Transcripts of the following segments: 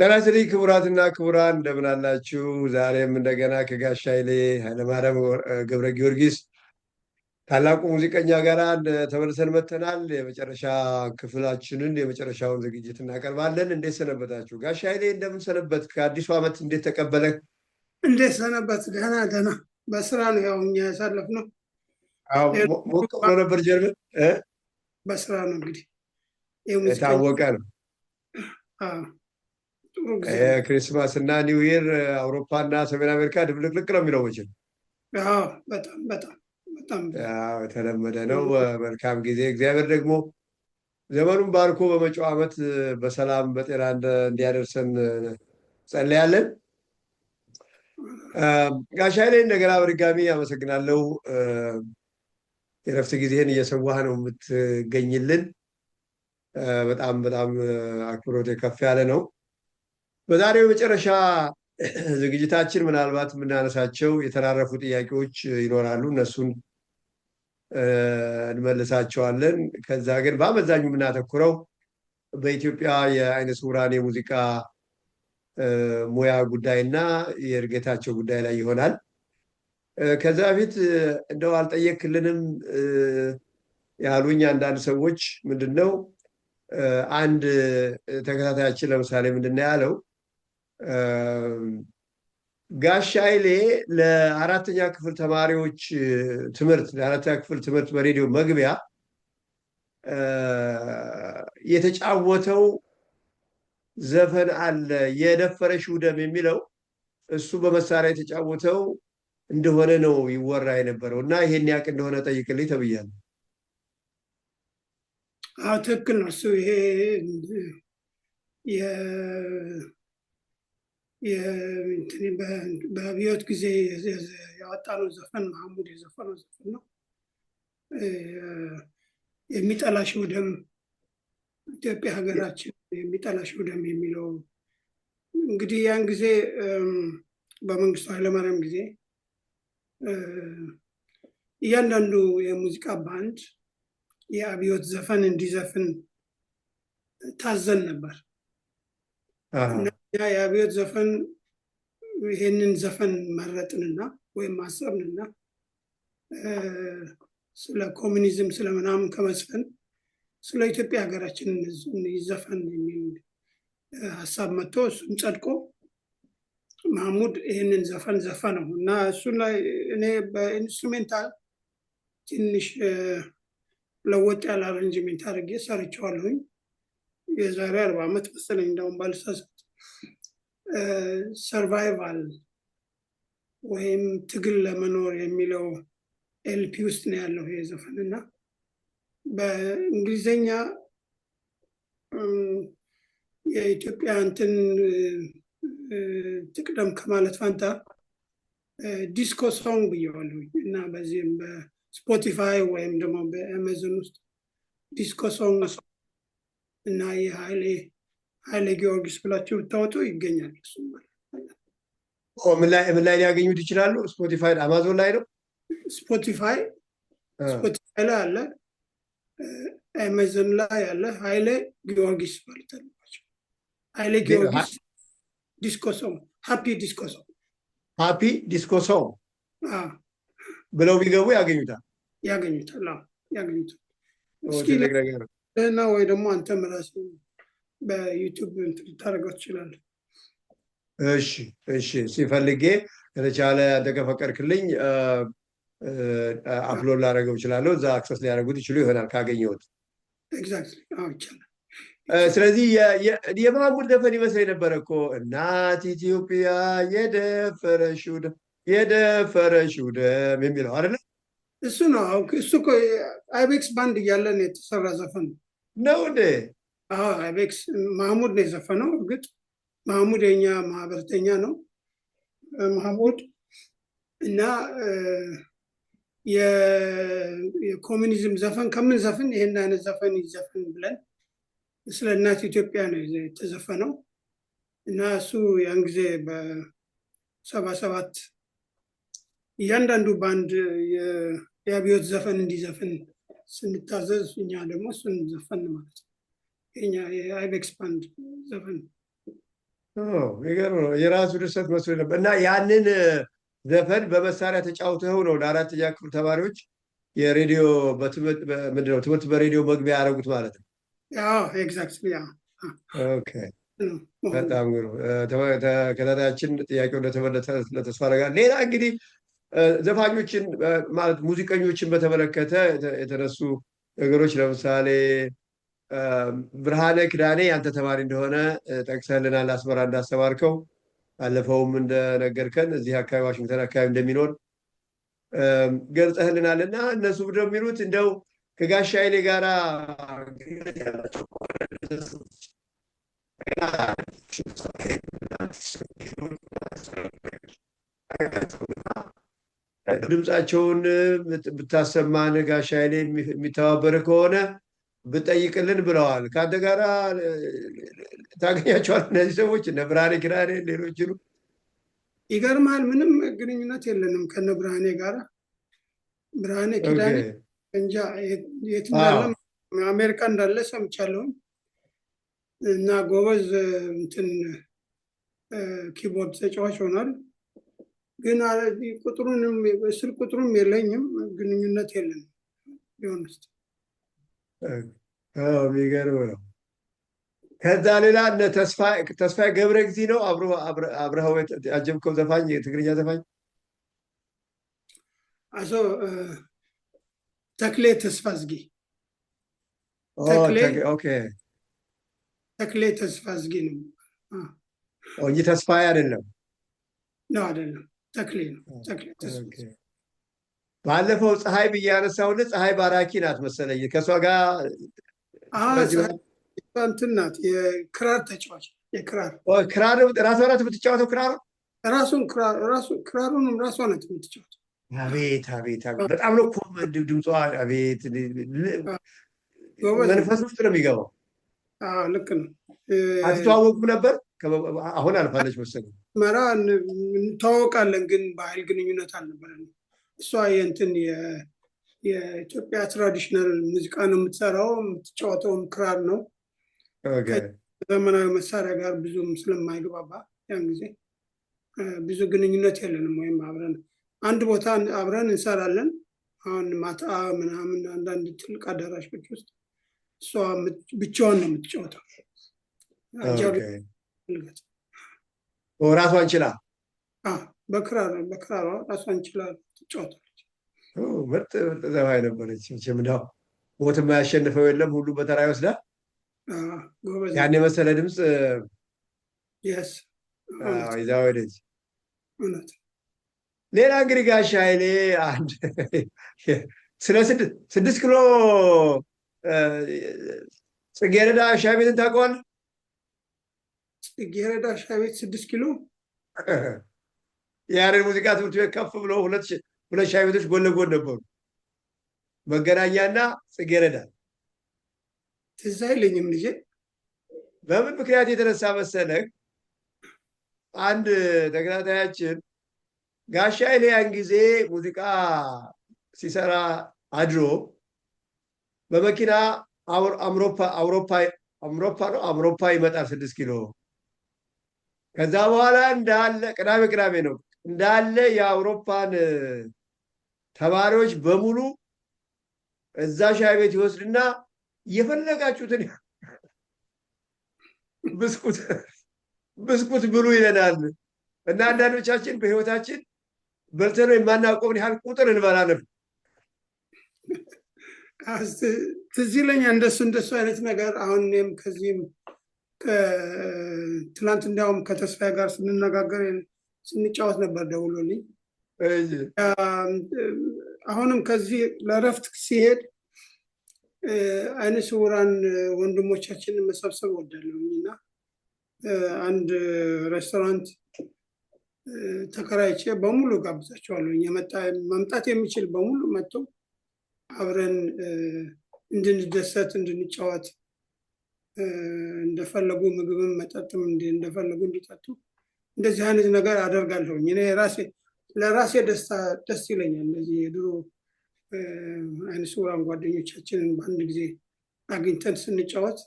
ጤና ይስጥልኝ ክቡራትና ክቡራን እንደምን አላችሁ? ዛሬም እንደገና ከጋሽ ኃይሌ ኃይለማርያም ገብረ ጊዮርጊስ ታላቁ ሙዚቀኛ ጋር ተመልሰን መጥተናል። የመጨረሻ ክፍላችንን የመጨረሻውን ዝግጅት እናቀርባለን። እንዴት ሰነበታችሁ? ጋሽ ኃይሌ እንደምን ሰነበት? ከአዲሱ ዓመት እንዴት ተቀበለ? እንዴት ሰነበት? ደህና ደህና። በስራ ነው ያው እኛ ያሳለፍነው። ሞቅ ብሎ ነበር ጀርመን? በስራ ነው እንግዲህ የታወቀ ነው። ክሪስማስ እና ኒው ይር አውሮፓ እና ሰሜን አሜሪካ ድብልቅልቅ ነው የሚለው መቼም። በጣም በጣም በጣም የተለመደ ነው። መልካም ጊዜ። እግዚአብሔር ደግሞ ዘመኑን ባርኮ በመጪው ዓመት በሰላም በጤና እንዲያደርሰን ጸልያለን። ጋሽ ኃይሌ እንደገና በድጋሚ አመሰግናለሁ። የረፍት ጊዜህን እየሰዋህ ነው የምትገኝልን። በጣም በጣም አክብሮት ከፍ ያለ ነው። በዛሬው የመጨረሻ ዝግጅታችን ምናልባት የምናነሳቸው የተራረፉ ጥያቄዎች ይኖራሉ። እነሱን እንመልሳቸዋለን። ከዛ ግን በአመዛኙ የምናተኩረው በኢትዮጵያ የዓይነ ስውራን የሙዚቃ ሙያ ጉዳይና የእድገታቸው ጉዳይ ላይ ይሆናል። ከዛ በፊት እንደው አልጠየቅልንም ያሉኝ አንዳንድ ሰዎች ምንድን ነው አንድ ተከታታያችን ለምሳሌ ምንድን ነው ያለው ጋሽ ኃይሌ ለአራተኛ ክፍል ተማሪዎች ለአራተኛ ክፍል ትምህርት በሬዲዮ መግቢያ የተጫወተው ዘፈን አለ የደፈረሽው ደም የሚለው እሱ በመሳሪያ የተጫወተው እንደሆነ ነው ይወራ የነበረው እና ይሄን ያቅ እንደሆነ ጠይቅልኝ ተብያለሁ። ትክክል ነው። እሱ ይሄ በአብዮት ጊዜ ያወጣነው ዘፈን መሐሙድ የዘፈነው ዘፈን ነው። የሚጠላሽው ደም ኢትዮጵያ ሀገራችን የሚጠላሽው ደም የሚለው እንግዲህ ያን ጊዜ በመንግስቱ ኃይለማርያም ጊዜ እያንዳንዱ የሙዚቃ ባንድ የአብዮት ዘፈን እንዲዘፍን ታዘን ነበር። የአብዮት ዘፈን ይሄንን ዘፈን መረጥንና ወይም ማሰብንና ስለ ኮሚኒዝም ስለምናምን ከመስፈን ስለ ኢትዮጵያ ሀገራችን ይዘፈን የሚል ሀሳብ መጥቶ እሱም ጸድቆ መሐሙድ ይህንን ዘፈን ዘፈነው እና እሱን ላይ እኔ በኢንስትሩሜንታል ትንሽ ለወጥ ያለ አሬንጅሜንት አድርጌ ሰርቼዋለሁኝ። የዛሬ 40 ዓመት መሰለኝ እንደውም ባልሳሳት ሰርቫይቫል ወይም ትግል ለመኖር የሚለው ኤልፒ ውስጥ ነው ያለው ይሄ ዘፈን እና በእንግሊዝኛ የኢትዮጵያ እንትን ትቅደም ከማለት ፋንታ ዲስኮ ሶንግ ብየዋለሁኝ እና በዚህም በስፖቲፋይ ወይም ደግሞ በአማዞን ውስጥ ዲስኮ ሶንግ እና የኃይሌ ጊዮርጊስ ብላችሁ ብታወጡ ይገኛል። ምን ላይ ሊያገኙት ይችላሉ? ስፖቲፋይ አማዞን ላይ ነው። ስፖቲፋይ ላይ አለ፣ አማዞን ላይ አለ። ኃይሌ ጊዮርጊስ ማለት አለባቸው። ኃይሌ ጊዮርጊስ ዲስኮ ሶንግ፣ ሃፒ ዲስኮ ሶንግ ብለው ቢገቡ ያገኙታል። እና ወይ ደግሞ አንተም ራስህ በዩቲዩብ ልታደርገው ትችላለህ። እሺ ሲፈልጌ ከተቻለ አንተ ከፈቀድክልኝ አፕሎድ ላደርገው እችላለሁ። እዛ አክሰስ ሊያደርጉት ይችሉ ይሆናል ካገኘሁት። ይቻላል። ስለዚህ የመሐሙድ ዘፈን ይመስለኝ ነበረ እኮ እናት ኢትዮጵያ የደፈረሽው ደም የሚለው አይደለ? እሱ ነው። እሱ እኮ አይቤክስ ባንድ እያለን የተሰራ ዘፈን ነው እንዴ? አይቤክስ መሐሙድ ነው የዘፈነው። እርግጥ መሐሙድ የኛ ማህበረተኛ ነው መሐሙድ እና የኮሚኒዝም ዘፈን ከምን ዘፈን ይሄን አይነት ዘፈን ይዘፈን ብለን ስለ እናት ኢትዮጵያ ነው የተዘፈነው እና እሱ ያን ጊዜ በ77 እያንዳንዱ ባንድ የአብዮት ዘፈን እንዲዘፍን ስንታዘዝ እኛ ደግሞ እሱን ዘፈን ማለት ነው። የኛ የአይቤክስ ባንድ ዘፈን የሚገርም ነው። የራሱ ድርሰት መስሎ ነበር። እና ያንን ዘፈን በመሳሪያ ተጫውተው ነው ለአራተኛ ክፍል ተማሪዎች የሬዲዮ ምንድን ነው ትምህርት በሬዲዮ መግቢያ ያደረጉት ማለት ነው። ኤግዛክትሊ። ኦኬ፣ በጣም ግሩም። ተከታታያችን ጥያቄው እንደተመለሰ ተስፋ አደርጋለሁ። ሌላ እንግዲህ ዘፋኞችን ማለት ሙዚቀኞችን በተመለከተ የተነሱ ነገሮች ለምሳሌ ብርሃነ ክዳኔ ያንተ ተማሪ እንደሆነ ጠቅሰህልናል። አስመራ እንዳስተማርከው ባለፈውም እንደነገርከን እዚህ አካባቢ ዋሽንግተን አካባቢ እንደሚኖር ገልጸህልናል። እና እነሱ ምንድነው የሚሉት እንደው ከጋሽ ኃይሌ ጋራ ግንኙነት ያላቸው ድምፃቸውን ብታሰማን ጋሽ ኃይሌ የሚተባበር ከሆነ ብጠይቅልን ብለዋል። ከአንተ ጋር ታገኛቸዋል እነዚህ ሰዎች እነ ብርሃኔ ኪዳኔ ሌሎችኑ? ይገርማል። ምንም ግንኙነት የለንም ከነ ብርሃኔ ጋር። ብርሃኔ ኪዳኔ እንጃ የት እንዳለ አሜሪካ እንዳለ ሰምቻለሁኝ። እና ጎበዝ እንትን ኪቦርድ ተጫዋች ሆኗል። ግን ስልክ ቁጥሩም የለኝም፣ ግንኙነት የለንም ቢሆን ውስጥ የሚገርም ነው። ከዛ ሌላ እነ ተስፋዬ ገብረ ጊዜ ነው አብረኸው ያጀብከው ዘፋኝ፣ የትግርኛ ዘፋኝ አቶ ተክሌ ተስፋዝጌ። ተክሌ ተስፋዝጌ ነው እንጂ ተስፋዬ አይደለም። ነው አይደለም፣ ተክሌ ነው። ተክሌ ተስፋዝጌ ባለፈው ፀሐይ ብዬ ያነሳሁልህ ፀሐይ ባራኪ ናት መሰለኝ። ከእሷ ጋር እንትን ናት፣ የክራር ተጫዋች። የክራር ራሷ ናት የምትጫወተው። ክራሩንም ራሷ ናት የምትጫወተው። አቤት አቤት አቤት! በጣም ነው እኮ ድምጿ። አቤት መንፈስ ውስጥ ነው የሚገባው። ልክ ነው። አትተዋወቁም ነበር? አሁን አልፋለች መሰለኝ። መራ እንተዋወቃለን፣ ግን ባህል ግንኙነት አልነበረንም። እሷ የእንትን የኢትዮጵያ ትራዲሽናል ሙዚቃ ነው የምትሰራው፣ የምትጫወተውም ክራር ነው። ዘመናዊ መሳሪያ ጋር ብዙም ስለማይግባባ ያን ጊዜ ብዙ ግንኙነት የለንም። ወይም አብረን አንድ ቦታ አብረን እንሰራለን። አሁን ማታ ምናምን አንዳንድ ትልቅ አዳራሾች ውስጥ እሷ ብቻዋን ነው የምትጫወተው። ራሷን ችላ በክራሯ ራሷን ችላ ትጫወታለች። ምርጥ ዘፋኝ ነበረች። ምዳው ሞት የማያሸንፈው የለም፣ ሁሉ በተራ ይወስዳል። ያን የመሰለ ድምፅ ይዛ ወደች። ሌላ እንግዲህ ጋሽ ኃይሌ አንድ ስለ 6 ኪሎ ጽጌረዳ ሻይ ቤትን ታውቀዋለህ? ጽጌረዳ ሻይ ቤት 6 ኪሎ የያሬድ ሙዚቃ ትምህርት ቤት ከፍ ብሎ ሁለት ሻይ ቤቶች ጎን ለጎን ነበሩ፣ መገናኛና ጽጌረዳ። ትዝ አይለኝም ልጄ። በምን ምክንያት የተነሳ መሰለህ? አንድ ተከታታያችን ጋሽ ኃይሌ ያን ጊዜ ሙዚቃ ሲሰራ አድሮ በመኪና አውሮፓ ይመጣል 6 ኪሎ። ከዛ በኋላ እንዳለ ቅዳሜ ነው እንዳለ የአውሮፓን ተማሪዎች በሙሉ እዛ ሻይ ቤት ይወስድና የፈለጋችሁትን ብስኩት ብሉ ይለናል። እና አንዳንዶቻችን በህይወታችን በልተነው የማናውቀውን ያህል ቁጥር እንበላ ነበር። ትዝ ይለኛል እንደሱ አይነት ነገር። አሁን እኔም ከዚህም ትናንት እንዲያውም ከተስፋዬ ጋር ስንነጋገር ስንጫወት ነበር ደውሎልኝ። አሁንም ከዚህ ለእረፍት ሲሄድ አይነ ስውራን ወንድሞቻችንን መሰብሰብ ወዳለሁኝ እና አንድ ሬስቶራንት ተከራይቼ በሙሉ ጋብዛቸዋለሁ። መምጣት የሚችል በሙሉ መጥቶ አብረን እንድንደሰት እንድንጫወት፣ እንደፈለጉ ምግብም መጠጥም እንደፈለጉ እንዲጠጡ እንደዚህ አይነት ነገር አደርጋለሁኝ። እኔ ለራሴ ደስ ይለኛል። እነዚህ የድሮ አይነ ስውራን ጓደኞቻችንን በአንድ ጊዜ አግኝተን ስንጫወት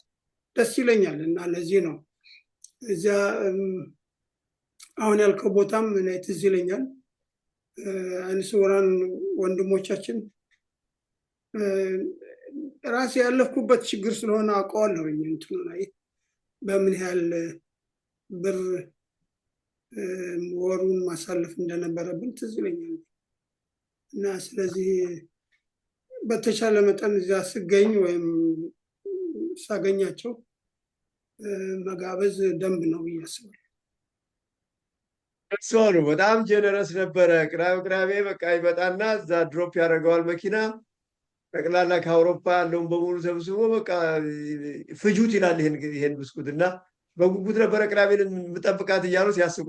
ደስ ይለኛል እና ለዚህ ነው እዚያ አሁን ያልከው ቦታም እኔ ትዝ ይለኛል። አይነ ስውራን ወንድሞቻችን ራሴ ያለፍኩበት ችግር ስለሆነ አውቀዋለሁኝ። እንትኑ ላይ በምን ያህል ብር ወሩን ማሳለፍ እንደነበረብን ትዝ ይለኛል። እና ስለዚህ በተቻለ መጠን እዚያ ስገኝ ወይም ሳገኛቸው መጋበዝ ደንብ ነው ብዬ አስባለሁ። እሱ ነው በጣም ጀነረስ ነበረ። ቅዳሜ በቃ ይመጣና እዛ ድሮፕ ያደርገዋል መኪና። ጠቅላላ ከአውሮፓ ያለውን በሙሉ ሰብስቦ በቃ ፍጁት ይላል ይሄን ብስኩት እና በጉጉት ነበረ ቅዳሜን የምጠብቃት እያሉ ሲያስቡ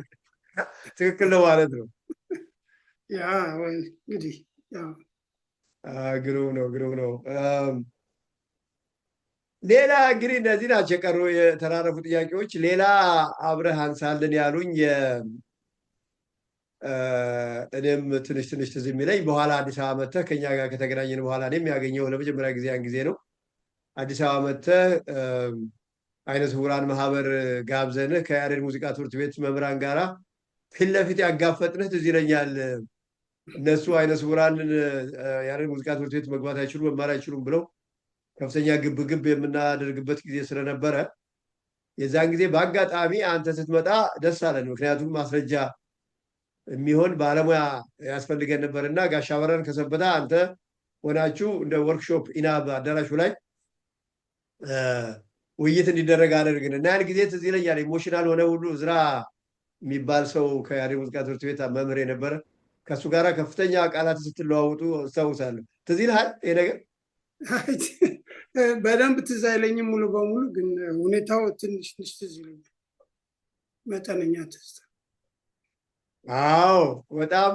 ትክክል ነው ማለት ነው። ያ እንግዲህ ግሩም ነው ግሩም ነው። ሌላ እንግዲህ እነዚህ ናቸው የቀሩ የተራረፉ ጥያቄዎች። ሌላ አብረህ አንሳልን ያሉኝ እኔም ትንሽ ትዝ የሚለኝ በኋላ አዲስ አበባ መጥተህ ከኛ ጋር ከተገናኘን በኋላ እኔም ያገኘው ለመጀመሪያ ጊዜ ያን ጊዜ ነው። አዲስ አበባ መጥተህ አይነ ስውራን ማህበር ጋብዘንህ ከያሬድ ሙዚቃ ትምህርት ቤት መምህራን ጋራ ፊት ለፊት ያጋፈጥንህ ትዝ ይለኛል። እነሱ አይነ ስውራን ያሬድ ሙዚቃ ትምህርት ቤት መግባት አይችሉም መማር አይችሉም ብለው ከፍተኛ ግብ የምናደርግበት ጊዜ ስለነበረ የዛን ጊዜ በአጋጣሚ አንተ ስትመጣ ደስ አለን። ምክንያቱም ማስረጃ የሚሆን ባለሙያ ያስፈልገን ነበር እና ጋሻ በረን ከሰበታ አንተ ሆናችሁ እንደ ወርክሾፕ ኢናብ አዳራሹ ላይ ውይይት እንዲደረግ አደርግን እና ያን ጊዜ ትዝ ይለኛል። ኢሞሽናል ሆነ ሁሉ እዝራ የሚባል ሰው ከያሬድ ሙዚቃ ትምህርት ቤት መምህር የነበረ ከእሱ ጋር ከፍተኛ ቃላት ስትለዋውጡ አስታውሳለሁ። ትዝ ይልሃል ይሄ ነገር? በደንብ ትዝ አይለኝም ሙሉ በሙሉ ግን ሁኔታው ትንሽ ትዝ ይለኛል። መጠነኛ ትዝታ። አዎ በጣም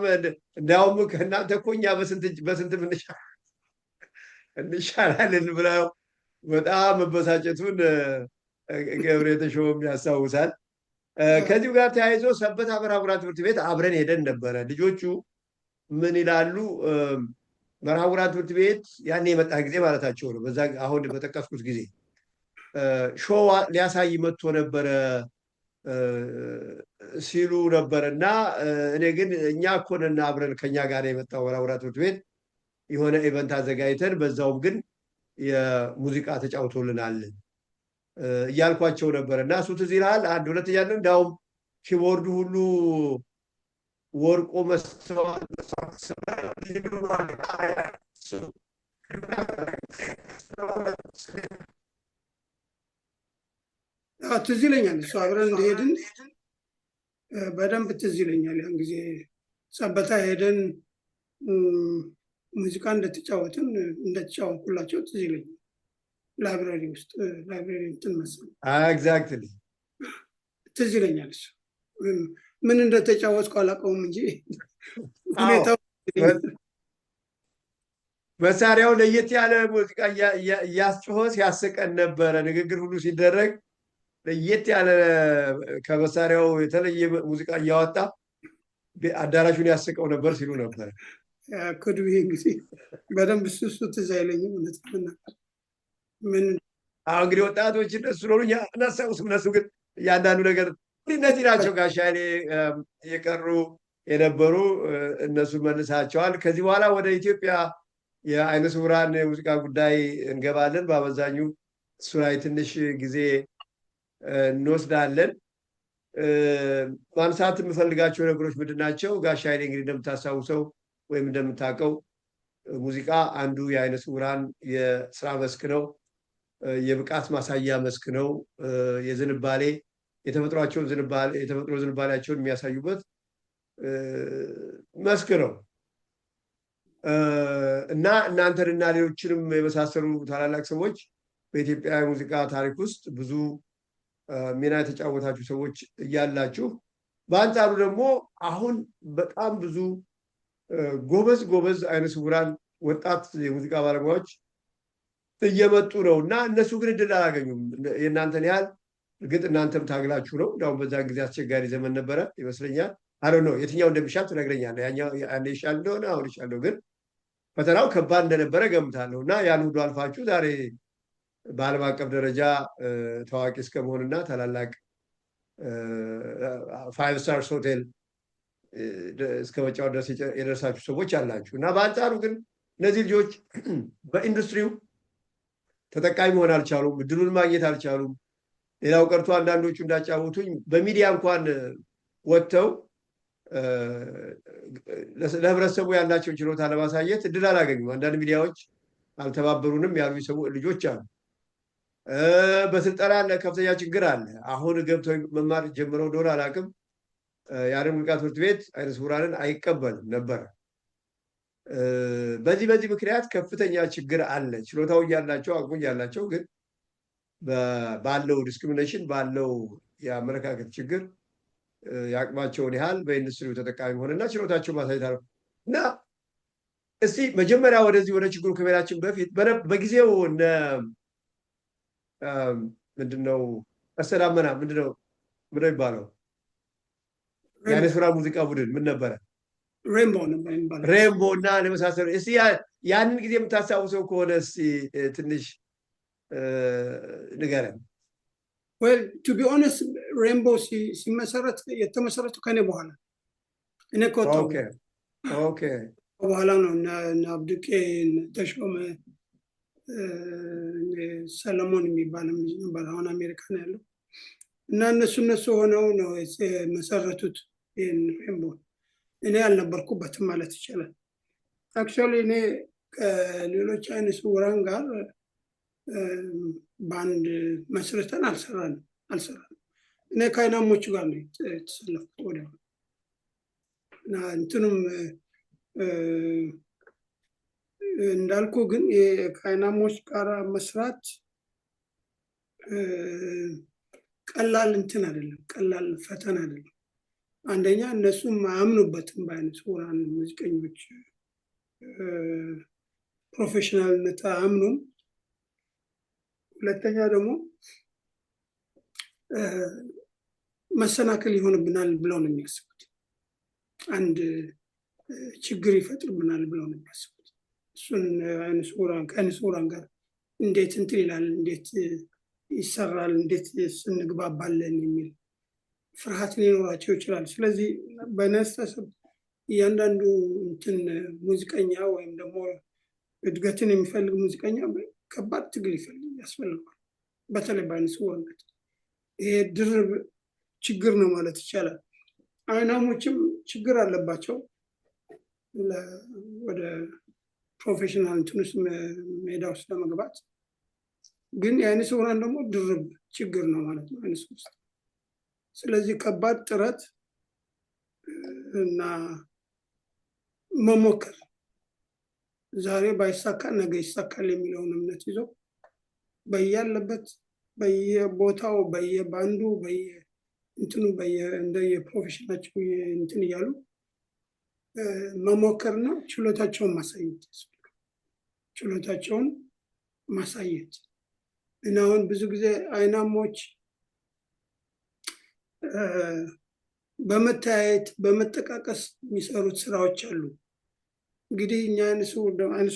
እንዲያውም ከእናንተ እኮ እኛ በስንት እንሻላለን ብለው በጣም መበሳጨቱን ገብሬ ተሾመም ያስታውሳል። ከዚሁ ጋር ተያይዞ ሰበታ መርሐ ትምህርት ቤት አብረን ሄደን ነበረ። ልጆቹ ምን ይላሉ? መርሐ ትምህርት ቤት ያኔ የመጣ ጊዜ ማለታቸው ነው። በዛ አሁን በጠቀስኩት ጊዜ ሾው ሊያሳይ መጥቶ ነበረ ሲሉ ነበር እና እኔ ግን እኛ እኮ ነን አብረን ከኛ ጋር የመጣው መርሐ ትምህርት ቤት የሆነ ኢቨንት አዘጋጅተን በዛውም ግን የሙዚቃ ተጫውቶልናል እያልኳቸው ነበር እና እሱ ትዝ ይልሃል? አንድ ሁለተኛ ነው እንዳውም ኪቦርዱ ሁሉ ወርቆ መስተዋል ትዝ ይለኛል። እሱ አብረን እንደሄድን በደንብ ትዝ ይለኛል። ያን ጊዜ ሰበታ ሄደን ሙዚቃ እንደተጫወትኩላቸው ትዝ ይለኛል። ላይብራሪ ውስጥ ላይብራሪ እንትን መሰለኝ። ኤግዛክትሊ ትዝ ይለኛል። እሱ ምን እንደተጫወትኩ አላውቀውም እንጂ ሁኔታው መሳሪያው ለየት ያለ ሙዚቃ እያስጮኸ ሲያስቀን ነበረ። ንግግር ሁሉ ሲደረግ ለየት ያለ ከመሳሪያው የተለየ ሙዚቃ እያወጣ አዳራሹን ያስቀው ነበር ሲሉ ነበር። ክዱ እንግዲህ በደንብ እሱ ትዝ አይለኝም። እንግዲህ ወጣቶች እነሱ ኖሩ እናስታውስም። እነሱ ግን እያንዳንዱ ነገር እነዚህ ናቸው ጋሻ የቀሩ የነበሩ እነሱ መልሳቸዋል። ከዚህ በኋላ ወደ ኢትዮጵያ የአይነ ስውራን የሙዚቃ ጉዳይ እንገባለን። በአመዛኙ እሱ ላይ ትንሽ ጊዜ እንወስዳለን። ማንሳት የምፈልጋቸው ነገሮች ምንድን ናቸው? ጋሻ እንግዲህ እንደምታስታውሰው ወይም እንደምታውቀው ሙዚቃ አንዱ የአይነ ስውራን የስራ መስክ ነው። የብቃት ማሳያ መስክ ነው። የዝንባሌ የተፈጥሮ ዝንባሌያቸውን የሚያሳዩበት መስክ ነው እና እናንተንና ሌሎችንም የመሳሰሉ ታላላቅ ሰዎች በኢትዮጵያ የሙዚቃ ታሪክ ውስጥ ብዙ ሚና የተጫወታችሁ ሰዎች እያላችሁ፣ በአንጻሩ ደግሞ አሁን በጣም ብዙ ጎበዝ አይነ ስውራን ወጣት የሙዚቃ ባለሙያዎች እየመጡ ነው እና እነሱ ግን እድል አላገኙም የእናንተን ያህል። እርግጥ እናንተም ታግላችሁ ነው። እንዳሁም በዛን ጊዜ አስቸጋሪ ዘመን ነበረ ይመስለኛል። አለ ነው የትኛው እንደሚሻል ትነግረኛለህ። ያኔ ይሻል እንደሆነ አሁን ይሻለው፣ ግን ፈተናው ከባድ እንደነበረ ገምታለሁ እና ያን ሁሉ አልፋችሁ ዛሬ በዓለም አቀፍ ደረጃ ታዋቂ እስከመሆንና ታላላቅ ፋይቭ ስታርስ ሆቴል እስከ መጫወት ድረስ የደረሳችሁ ሰዎች አላችሁ። እና በአንጻሩ ግን እነዚህ ልጆች በኢንዱስትሪው ተጠቃሚ መሆን አልቻሉም፣ እድሉን ማግኘት አልቻሉም። ሌላው ቀርቶ አንዳንዶቹ እንዳጫወቱኝ በሚዲያ እንኳን ወጥተው ለህብረተሰቡ ያላቸውን ችሎታ ለማሳየት እድል አላገኙም። አንዳንድ ሚዲያዎች አልተባበሩንም ያሉ ልጆች አሉ። በስልጠና ከፍተኛ ችግር አለ። አሁን ገብተው መማር ጀምረው እንደሆነ አላውቅም። የዓለም ሙዚቃ ትምህርት ቤት አይነ ስውራንን አይቀበልም ነበረ። በዚህ ምክንያት ከፍተኛ ችግር አለ። ችሎታው እያላቸው አቅሙ እያላቸው ግን ባለው ዲስክሪሚኔሽን ባለው የአመለካከት ችግር የአቅማቸውን ያህል በኢንዱስትሪው ተጠቃሚ ሆነና ችሎታቸው ማሳየት አለ እና እስቲ መጀመሪያ ወደዚህ ወደ ችግሩ ከመሄዳችን በፊት በጊዜው እነ ምንድነው አሰዳመና ምንድነው የሚባለው የዓይነ ስውራን ሙዚቃ ቡድን ምን ነበረ? ሬንቦ እና ለመሳሰሉ እስቲ ያንን ጊዜ የምታስታውሰው ከሆነ እስቲ ትንሽ ንገረን። well to be honest ሬንቦ ሲመሰረት የተመሰረተው ከኔ በኋላ እኔ ኮታው ኦኬ በኋላ ነው እና አብዱቄ ተሾመ ሰለሞን የሚባለው ልጅ ነበር አሁን አሜሪካ ነው ያለው እና እነሱ ሆነው ነው መሰረቱት ይሄን ሬንቦ። እኔ አልነበርኩበትም ማለት ይችላል። አክቹዋሊ እኔ ከሌሎች አይነ ስውራን ጋር ባንድ መስርተን አልሰራንም። እኔ ከአይናሞቹ ጋር ነው የተሰለፍኩት ወዲያው እና እንትኑም እንዳልኩ ግን ከአይናሞች ጋር መስራት ቀላል እንትን አይደለም፣ ቀላል ፈተና አይደለም። አንደኛ እነሱም አያምኑበትም በአይነ ስውራን ሙዚቀኞች ፕሮፌሽናልነት አያምኑም። ሁለተኛ ደግሞ መሰናክል ይሆንብናል ብለው ነው የሚያስቡት። አንድ ችግር ይፈጥርብናል ብለው ነው የሚያስቡት። እሱን ከአይነ ስውራን ጋር እንዴት እንትን ይላል፣ እንዴት ይሰራል፣ እንዴት ስንግባባለን የሚል ፍርሃት ሊኖራቸው ይችላል። ስለዚህ በነስተሰብ እያንዳንዱ እንትን ሙዚቀኛ ወይም ደግሞ እድገትን የሚፈልግ ሙዚቀኛ ከባድ ትግል ያስፈልጋል። በተለይ በአይነ ስውርነት ይሄ ድርብ ችግር ነው ማለት ይቻላል። አይናሞችም ችግር አለባቸው ወደ ፕሮፌሽናል እንትንስ ሜዳ ውስጥ ለመግባት፣ ግን የአይነ ስውራን ደግሞ ድርብ ችግር ነው ማለት ነው አይነ ስውር ውስጥ። ስለዚህ ከባድ ጥረት እና መሞከር ዛሬ ባይሳካ ነገ ይሳካል የሚለውን እምነት ይዞ በያለበት በየቦታው በየባንዱ በየእንትኑ እንደየፕሮፌሽናቸው እንትን እያሉ መሞከርና ችሎታቸውን ማሳየት ያስፈልጋል። ችሎታቸውን ማሳየት እና አሁን ብዙ ጊዜ አይናሞች በመተያየት በመጠቃቀስ የሚሰሩት ስራዎች አሉ። እንግዲህ እኛ አይነ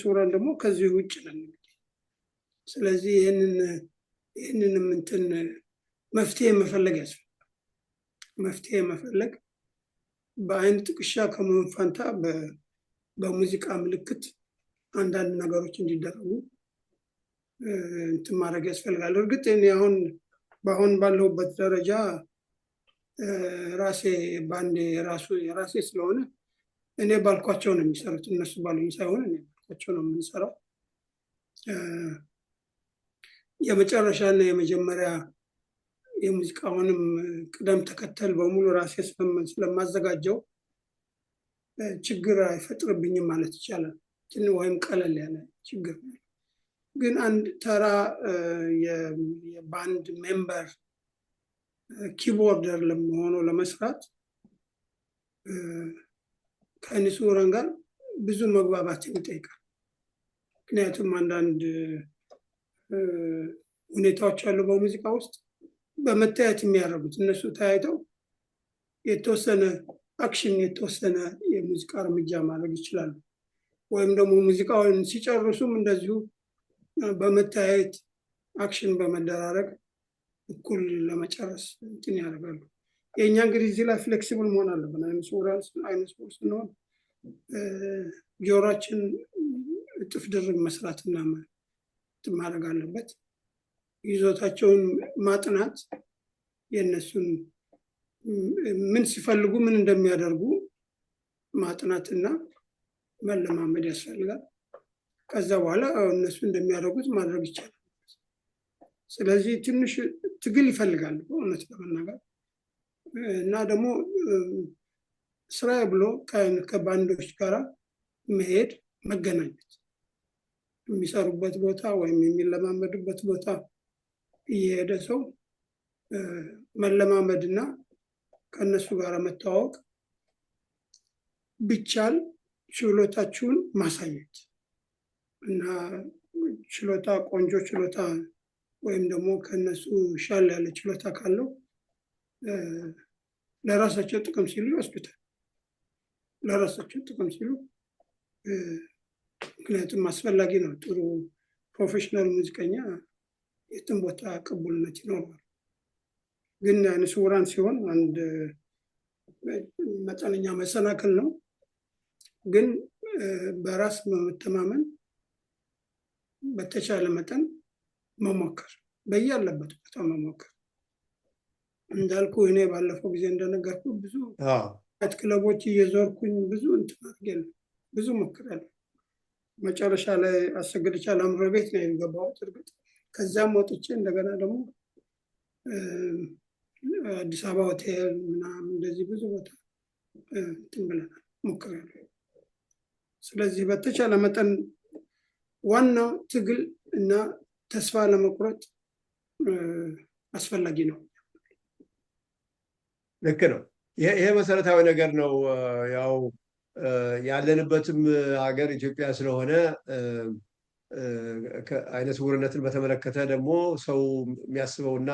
ስውራን ደግሞ ከዚህ ውጭ ነን። ስለዚህ ይህንንም እንትን መፍትሄ መፈለግ ያስፈልጋል። መፍትሄ መፈለግ በአይን ጥቅሻ ከመሆን ፋንታ በሙዚቃ ምልክት አንዳንድ ነገሮች እንዲደረጉ እንትን ማድረግ ያስፈልጋል። እርግጥ እኔ አሁን ባለሁበት ደረጃ ራሴ ባንዴ የራሴ ስለሆነ እኔ ባልኳቸው ነው የሚሰሩት። እነሱ ባሉኝ ሳይሆን እኔ ባልኳቸው ነው የምንሰራው። የመጨረሻና የመጀመሪያ የሙዚቃውንም ቅደም ተከተል በሙሉ ራሴ ስለማዘጋጀው ችግር አይፈጥርብኝም ማለት ይቻላል። ወይም ቀለል ያለ ችግር። ግን አንድ ተራ የባንድ ሜምበር ኪቦርደር ለመሆኑ ለመስራት ከአይነ ስውራን ጋር ብዙ መግባባትን ይጠይቃል። ምክንያቱም አንዳንድ ሁኔታዎች አሉ በሙዚቃ ውስጥ በመታየት የሚያደርጉት። እነሱ ተያይተው የተወሰነ አክሽን የተወሰነ የሙዚቃ እርምጃ ማድረግ ይችላሉ። ወይም ደግሞ ሙዚቃውን ሲጨርሱም እንደዚሁ በመታየት አክሽን በመደራረግ እኩል ለመጨረስ እንትን ያደርጋሉ። የእኛ እንግዲህ እዚህ ላይ ፍሌክሲብል መሆን አለብን። አይነ ስውር ስንሆን ጆሮአችን እጥፍ ድርብ መስራትና ማድረግ አለበት። ይዞታቸውን ማጥናት፣ የእነሱን ምን ሲፈልጉ ምን እንደሚያደርጉ ማጥናትና መለማመድ ያስፈልጋል። ከዛ በኋላ እነሱ እንደሚያደርጉት ማድረግ ይቻላል። ስለዚህ ትንሽ ትግል ይፈልጋል እውነት ለመናገር እና ደግሞ ስራዬ ብሎ ከባንዶች ጋር መሄድ፣ መገናኘት፣ የሚሰሩበት ቦታ ወይም የሚለማመዱበት ቦታ እየሄደ ሰው መለማመድና ከእነሱ ጋር መተዋወቅ፣ ቢቻል ችሎታችሁን ማሳየት እና ችሎታ ቆንጆ ችሎታ ወይም ደግሞ ከነሱ ሻል ያለ ችሎታ ካለው ለራሳቸው ጥቅም ሲሉ ይወስዱታል። ለራሳቸው ጥቅም ሲሉ ምክንያቱም አስፈላጊ ነው። ጥሩ ፕሮፌሽናል ሙዚቀኛ የትም ቦታ ቅቡልነት ይኖረዋል። ግን አይነ ስውራን ሲሆን አንድ መጠነኛ መሰናክል ነው። ግን በራስ መተማመን በተቻለ መጠን መሞከር፣ በያለበት ቦታ መሞከር። እንዳልኩ እኔ ባለፈው ጊዜ እንደነገርኩ ብዙ ክለቦች እየዞርኩኝ ብዙ ብዙ ሞክራለሁ። መጨረሻ ላይ አሰግድቻ ለአምሮ ቤት ነው የገባሁት። እርግጥ ከዛም ወጥቼ እንደገና ደግሞ አዲስ አበባ ሆቴል ምናምን እንደዚህ ብዙ ቦታ ብለናል፣ ሞክራለሁ። ስለዚህ በተቻለ መጠን ዋናው ትግል እና ተስፋ ለመቁረጥ አስፈላጊ ነው። ልክ ነው። ይሄ መሰረታዊ ነገር ነው። ያው ያለንበትም ሀገር ኢትዮጵያ ስለሆነ አይነ ስውርነትን በተመለከተ ደግሞ ሰው የሚያስበውና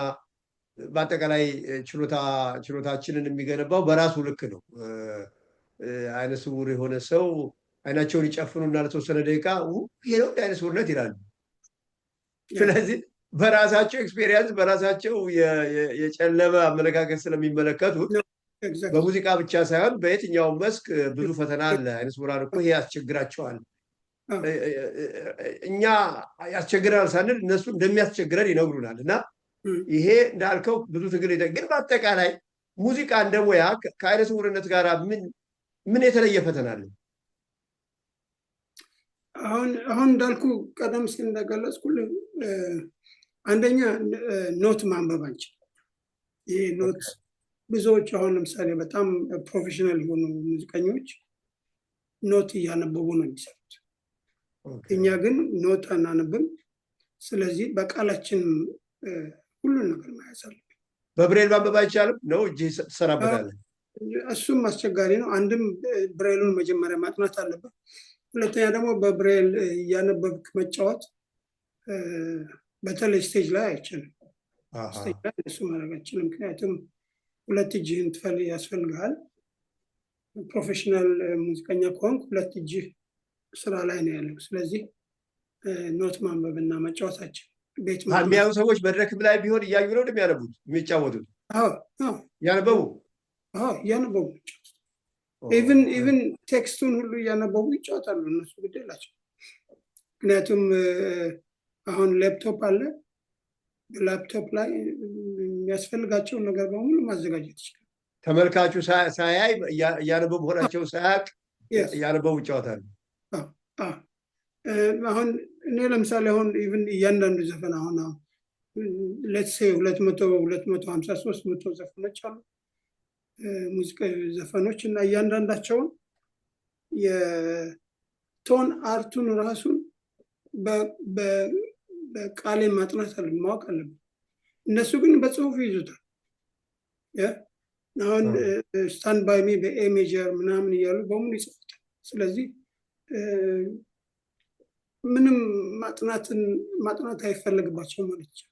በአጠቃላይ ችሎታችንን የሚገነባው በራሱ ልክ ነው። አይነ ስውር የሆነ ሰው አይናቸውን ይጨፍኑና ለተወሰነ ደቂቃ ይሄ ነው አይነ ስውርነት ይላሉ። ስለዚህ በራሳቸው ኤክስፔሪየንስ በራሳቸው የጨለመ አመለካከት ስለሚመለከቱት በሙዚቃ ብቻ ሳይሆን በየትኛውም መስክ ብዙ ፈተና አለ። አይነ ስውራን እኮ ይሄ ያስቸግራቸዋል። እኛ ያስቸግራል ሳንል እነሱ እንደሚያስቸግረን ይነግሩናል። እና ይሄ እንዳልከው ብዙ ትግል ግን በአጠቃላይ ሙዚቃ እንደ ሙያ ከአይነ ስውርነት ጋር ምን የተለየ ፈተና አለ? አሁን እንዳልኩ ቀደም ሲል እንደገለጽኩልህ አንደኛ ኖት ማንበብ አንችልም። ይሄ ኖት ብዙዎች አሁን ለምሳሌ በጣም ፕሮፌሽናል የሆኑ ሙዚቀኞች ኖት እያነበቡ ነው የሚሰሩት። እኛ ግን ኖት አናነብም። ስለዚህ በቃላችን ሁሉን ነገር መያዝ አለብን። በብሬል ማንበብ አይቻልም ነው እጅ ትሰራበታለህ። እሱም አስቸጋሪ ነው። አንድም ብሬሉን መጀመሪያ ማጥናት አለበት። ሁለተኛ ደግሞ በብሬል እያነበብክ መጫወት በተለይ ስቴጅ ላይ አይችልም። ስቴጅ ላይ እሱ ማድረግ አይችልም። ምክንያቱም ሁለት እጅህን ያስፈልግሃል። ፕሮፌሽናል ሙዚቀኛ ከሆንክ ሁለት እጅህ ስራ ላይ ነው ያለው። ስለዚህ ኖት ማንበብና መጫወታችን ቤት የሚያዩ ሰዎች መድረክም ላይ ቢሆን እያዩ ነው የሚያነቡት የሚጫወቱት። እያነበቡ እያነበቡ ኢቭን ቴክስቱን ሁሉ እያነበቡ ይጫወታሉ። እነሱ ግድ የላቸው። ምክንያቱም አሁን ላፕቶፕ አለ። በላፕቶፕ ላይ የሚያስፈልጋቸውን ነገር በሙሉ ማዘጋጀት ይችላል። ተመልካቹ ሳያይ እያነበቡ መሆናቸው ሳያቅ እያነበቡ ይጫወታሉ። አሁን እኔ ለምሳሌ አሁን ኢቭን እያንዳንዱ ዘፈን አሁን ሌትስ ሴይ 250 300 ዘፈኖች አሉ ሙዚቃ ዘፈኖች እና እያንዳንዳቸውን የቶን አርቱን ራሱን በቃሌ ማጥናት ማወቅ አለብን። እነሱ ግን በጽሁፍ ይዙታል። አሁን ስታንድ ባይ ሚ በኤ ሜጀር ምናምን እያሉ በሙሉ ይጽፉታል። ስለዚህ ምንም ማጥናት አይፈለግባቸው ማለት ይቻላል።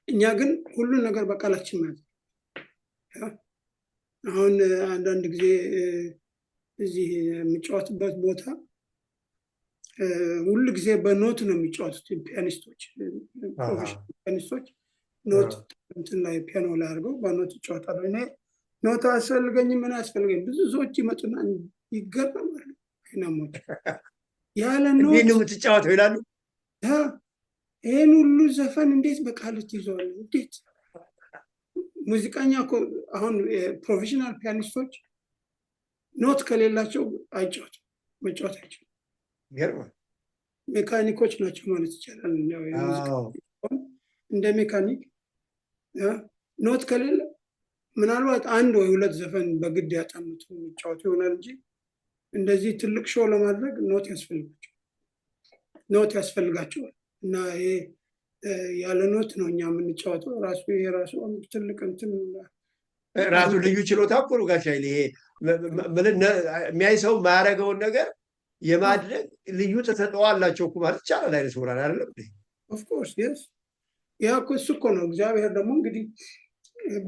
እኛ ግን ሁሉን ነገር በቃላችን ማለት አሁን አንዳንድ ጊዜ እዚህ የሚጫወትበት ቦታ ሁሉ ጊዜ በኖት ነው የሚጫወቱት ፒያኒስቶች፣ ፕሮፌሽናል ፒያኒስቶች ኖት እንትን ላይ ፒያኖ ላይ አድርገው በኖት ይጫወታሉ። እኔ ኖት አያስፈልገኝም ምን አያስፈልገኝ። ብዙ ሰዎች ይመጡና ይገረማሉ። አይናሞች ያለ ኖት እንዴት ነው የምትጫወተው ይላሉ። ይህን ሁሉ ዘፈን እንዴት በቃል ትይዘዋለህ? እንዴት ሙዚቀኛ እኮ አሁን ፕሮፌሽናል ፒያኒስቶች ኖት ከሌላቸው አይጫወቱም፣ መጫወት አይችሉም። ይገርማል። ሜካኒኮች ናቸው ማለት ይቻላል። እንደ ሜካኒክ ኖት ከሌለ ምናልባት አንድ ወይ ሁለት ዘፈን በግድ ያጠኑት የሚጫወቱ ይሆናል እንጂ እንደዚህ ትልቅ ሾው ለማድረግ ኖት ያስፈልጋቸዋል። እና ይሄ ያለ ኖት ነው እኛ የምንጫወተው። ራሱ የራሱ ትልቅ እንትን ራሱ ልዩ ችሎታ እኮ ነው ጋሽ ኃይሌ። ይሄ የሚያይ ሰው የማያደርገውን ነገር የማድረግ ልዩ ተሰጥኦ አላቸው እኮ ማለት ይቻላል። አይነት ስውራን አይደለም ኦፍኮርስ የስ ያ እኮ እሱ እኮ ነው። እግዚአብሔር ደግሞ እንግዲህ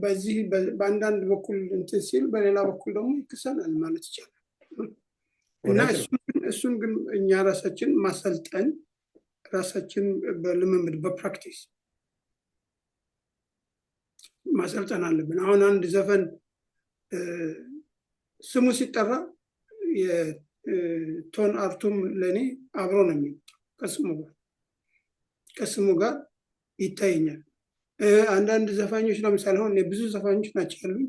በዚህ በአንዳንድ በኩል እንትን ሲል በሌላ በኩል ደግሞ ይክሰናል ማለት ይቻላል። እና እሱን ግን እኛ ራሳችን ማሰልጠን ራሳችን በልምምድ በፕራክቲስ ማሰልጠን አለብን። አሁን አንድ ዘፈን ስሙ ሲጠራ የቶን አርቱም ለእኔ አብሮ ነው የሚመጣው ከስሙ ጋር ይታየኛል። አንዳንድ ዘፋኞች ለምሳሌ አሁን ብዙ ዘፋኞች ናቸው ያሉኝ።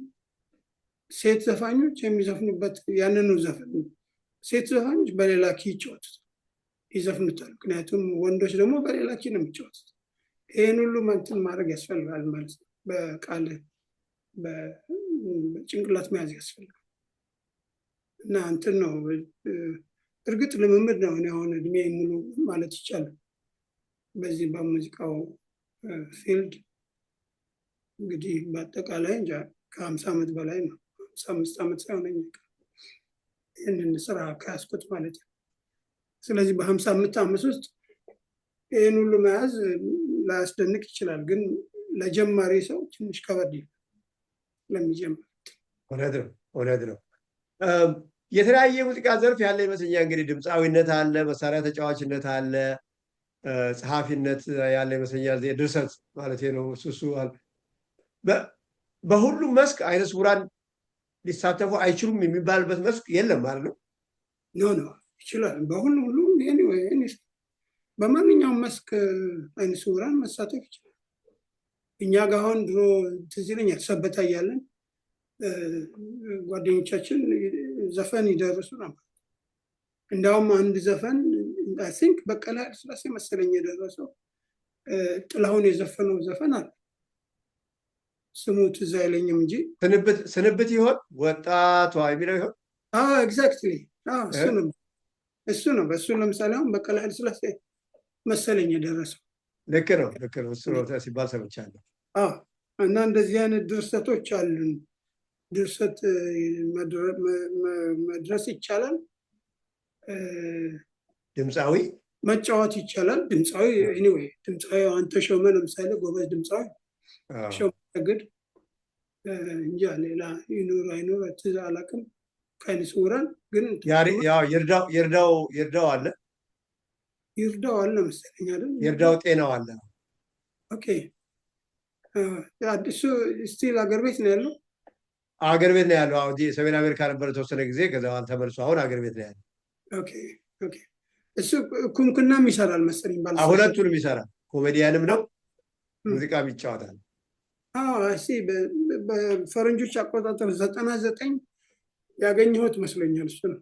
ሴት ዘፋኞች የሚዘፍኑበት ያንኑ ዘፈን ሴት ዘፋኞች በሌላ ኪ ይዘፍኑታል። ምክንያቱም ወንዶች ደግሞ በሌላ ኪ ነው የሚጫወቱት። ይህን ሁሉ እንትን ማድረግ ያስፈልጋል ማለት ነው። በቃል በጭንቅላት መያዝ ያስፈልጋል። እና እንትን ነው እርግጥ ልምምድ ነው። እኔ አሁን እድሜ ሙሉ ማለት ይቻላል በዚህ በሙዚቃው ፊልድ እንግዲህ በአጠቃላይ እንጃ ከ50 ዓመት በላይ ነው። 55 ዓመት ሳይሆን ይህንን ስራ ከያዝኩት ማለት ነው። ስለዚህ በ55 ዓመት ውስጥ ይህን ሁሉ መያዝ ላያስደንቅ ይችላል፣ ግን ለጀማሪ ሰው ትንሽ ከበድ ለሚጀምር እውነት ነው። የተለያየ ሙዚቃ ዘርፍ ያለ ይመስለኛል። እንግዲህ ድምፃዊነት አለ፣ መሳሪያ ተጫዋችነት አለ፣ ጸሐፊነት ያለ ይመስለኛል። ድርሰት ማለት ነው። እሱ አለ። በሁሉም መስክ አይነ ስውራን ሊሳተፉ አይችሉም የሚባልበት መስክ የለም ማለት ነው። ኖ ይችላል። በሁሉም በማንኛውም መስክ አይነ ስውራን መሳተፍ ይችላል። እኛ ጋር አሁን ድሮ ትዝ ይለኛል ሰበታ እያለን ጓደኞቻችን ዘፈን ይደርሱ ነበር። እንዲያውም አንድ ዘፈን አይ ቲንክ በቀለ ስላሴ መሰለኝ የደረሰው ጥላሁን የዘፈነው ዘፈን አለ። ስሙ ትዝ አይለኝም እንጂ ስንብት ይሆን ወጣቷ የሚለው ይሆን? ኤግዛክትሊ እሱ ነው። በእሱ ለምሳሌ አሁን በቀለ ስላሴ መሰለኝ የደረሰው። ልክ ነው። እሱ ነው ሲባል ሰምቻለሁ። እና እንደዚህ አይነት ድርሰቶች አሉን። ድርሰት መድረስ ይቻላል። ድምፃዊ መጫወት ይቻላል። ድምፃዊ ኤኒዌይ ድምፃዊ አንተ ሾመ ለምሳሌ ጎበዝ ድምፃዊ ሾመ ግድ እንጃ ሌላ ይኑር አይኑር ትዝ አላውቅም። ከአይነ ስውራን ግን ይርዳው አለ መሰለኝ አይደል? ይርዳው ጤናው አለ። ኦኬ አዲሱ ስቲል አገር ቤት ነው ያለው። አገር ቤት ነው ያለው። ሰሜን አሜሪካ ነበር የተወሰነ ጊዜ፣ ከዛ ተመልሶ አሁን አገር ቤት ነው ያለው። ኦኬ እሱ ኩምክናም ይሰራል መሰለኝ። ሁለቱንም ይሰራል። ኮሜዲያንም ነው ሙዚቃም ይጫወታል። በፈረንጆች አቆጣጠር 99 ያገኘሁት መስሎኛል። እሱ ነው።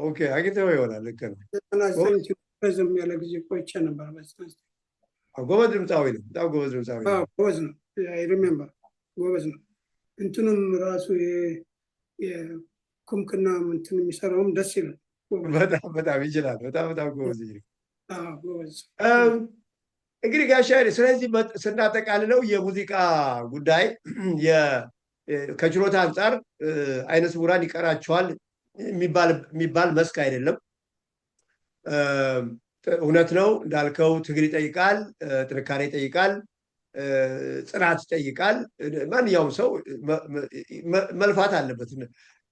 ኦኬ አግኝተው ይሆናል። ልክ ነው። 99 ረዘም ያለ ጊዜ ቆይቼ ነበር። ጎበዝ ድምፃዊ ነው። በጣም ጎበዝ ድምፃዊ ነው። ጎበዝ ነው። አይ ሪሜምበር ጎበዝ ነው። እንትኑም ራሱ የኩምክና እንትን የሚሰራውም ደስ ይላል። በጣም ይችላል። በጣም ጎበዝ ነው። ጎበዝ እንግዲህ ጋሽ ኃይሌ ስለዚህ ስናጠቃልለው የሙዚቃ ጉዳይ ከችሎታ አንጻር አይነ ስውራን ይቀራቸዋል የሚባል መስክ አይደለም። እውነት ነው እንዳልከው፣ ትግል ይጠይቃል፣ ጥንካሬ ይጠይቃል፣ ጽናት ይጠይቃል። ማንኛውም ሰው መልፋት አለበት።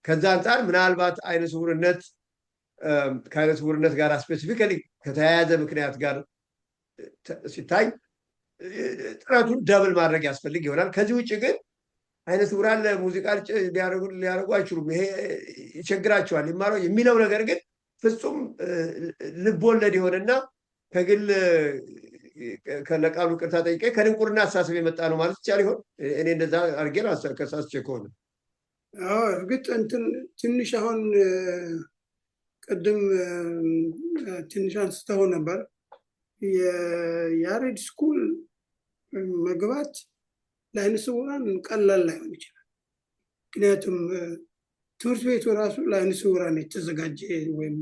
ከዛ አንጻር ምናልባት አይነ ስውርነት ከአይነ ስውርነት ጋር ስፔሲፊካሊ ከተያያዘ ምክንያት ጋር ሲታይ ጥረቱን ደብል ማድረግ ያስፈልግ ይሆናል። ከዚህ ውጭ ግን አይነ ስውራን ለሙዚቃ ሊያደርጉ አይችሉም። ይሄ ይቸግራቸዋል ይማረው የሚለው ነገር ግን ፍጹም ልቦለድ የሆነና ከግል ከነቃሉ ቅርታ ጠይቄ ከድንቁርና አስተሳሰብ የመጣ ነው ማለት ይቻል ይሆን? እኔ እንደዛ አድርጌ ከሳስቼ ከሆነ እርግጥ እንትን ትንሽ አሁን ቅድም ትንሽ አንስተው ነበር የያሬድ ስኩል መግባት ለአይነ ስውራን ቀላል ላይሆን ይችላል። ምክንያቱም ትምህርት ቤቱ ራሱ ለአይነ ስውራን የተዘጋጀ ወይም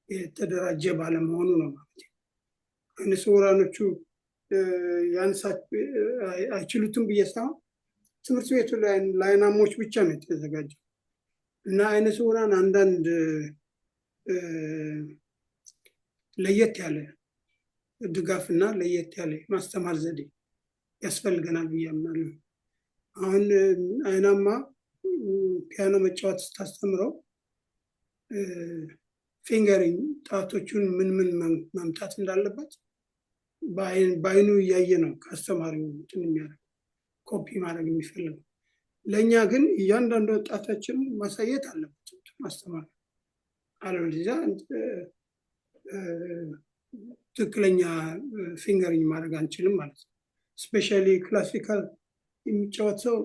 የተደራጀ ባለመሆኑ ነው ማለት ነው። አይነ ስውራኖቹ አይችሉትም ብዬ ሳይሆን ትምህርት ቤቱ ለአይናሞች ብቻ ነው የተዘጋጀው እና አይነ ስውራን አንዳንድ ለየት ያለ ድጋፍና ለየት ያለ ማስተማር ዘዴ ያስፈልገናል ብዬ አምናለሁ። አሁን አይናማ ፒያኖ መጫወት ስታስተምረው ፊንገሪንግ ጣቶቹን ምን መምታት እንዳለበት በአይኑ እያየ ነው ከአስተማሪው እንትን የሚያደርግ ኮፒ ማድረግ የሚፈልገው። ለእኛ ግን እያንዳንዱ ወጣታችን ማሳየት አለበት ማስተማር፣ አለበለዚያ ትክክለኛ ፊንገሪንግ ማድረግ አንችልም ማለት ነው። ስፔሻሊ ክላሲካል የሚጫወት ሰው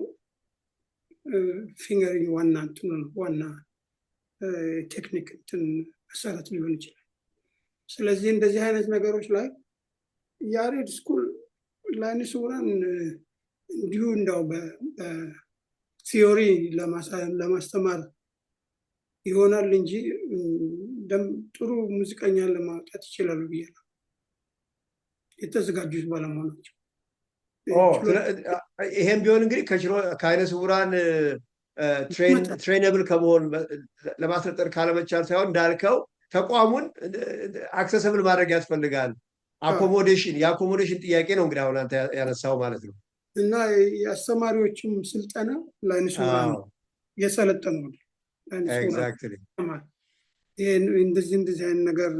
ፊንገሪንግ ዋና እንትን ነው፣ ዋና ቴክኒክ እንትን መሰረት ሊሆን ይችላል። ስለዚህ እንደዚህ አይነት ነገሮች ላይ ያሬድ ስኩል ለአይነ ስውራን እንዲሁ እንዳው በቲዮሪ ለማስተማር ይሆናል እንጂ ጥሩ ሙዚቀኛን ለማውጣት ይችላሉ ብዬ ነው የተዘጋጁት ባለመሆናቸው። ይሄም ቢሆን እንግዲህ ከአይነ ስውራን ትሬነብል ከመሆን ለማሰልጠን ካለመቻል ሳይሆን እንዳልከው ተቋሙን አክሰሰብል ማድረግ ያስፈልጋል። የአኮሞዴሽን ጥያቄ ነው እንግዲህ አሁን አንተ ያነሳው ማለት ነው። እና የአስተማሪዎችም ስልጠና ለአይነ ስውራን የሰለጠኑ እንደዚህ አይነት ነገር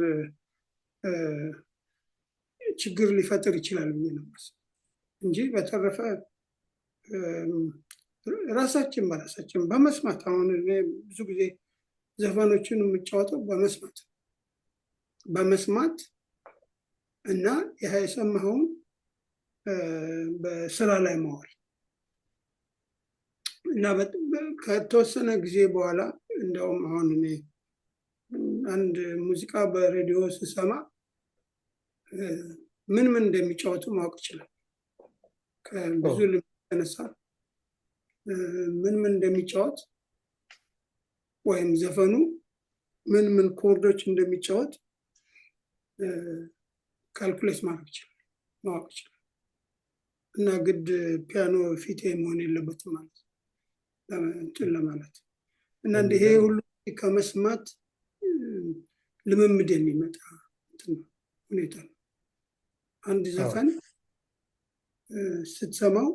ችግር ሊፈጥር ይችላል ብዬ ነው እንጂ በተረፈ ራሳችን በራሳችን በመስማት አሁን ብዙ ጊዜ ዘፈኖችን የምጫወተው በመስማት እና ይሄ የሰማኸውን በስራ ላይ ማዋል እና ከተወሰነ ጊዜ በኋላ እንደውም አሁን እኔ አንድ ሙዚቃ በሬዲዮ ስሰማ ምን እንደሚጫወቱ ማወቅ ይችላል። ከብዙ ልምድ የተነሳ ምን እንደሚጫወት ወይም ዘፈኑ ምን ኮርዶች እንደሚጫወት ካልኩሌት ማድረግ ይችላል፣ ማወቅ ይችላል። እና ግድ ፒያኖ ፊቴ መሆን የለበትም ማለት እንትን ለማለት እና ይሄ ሁሉ ከመስማት ልምምድ የሚመጣ ሁኔታ ነው። አንድ ዘፈን ስትሰማው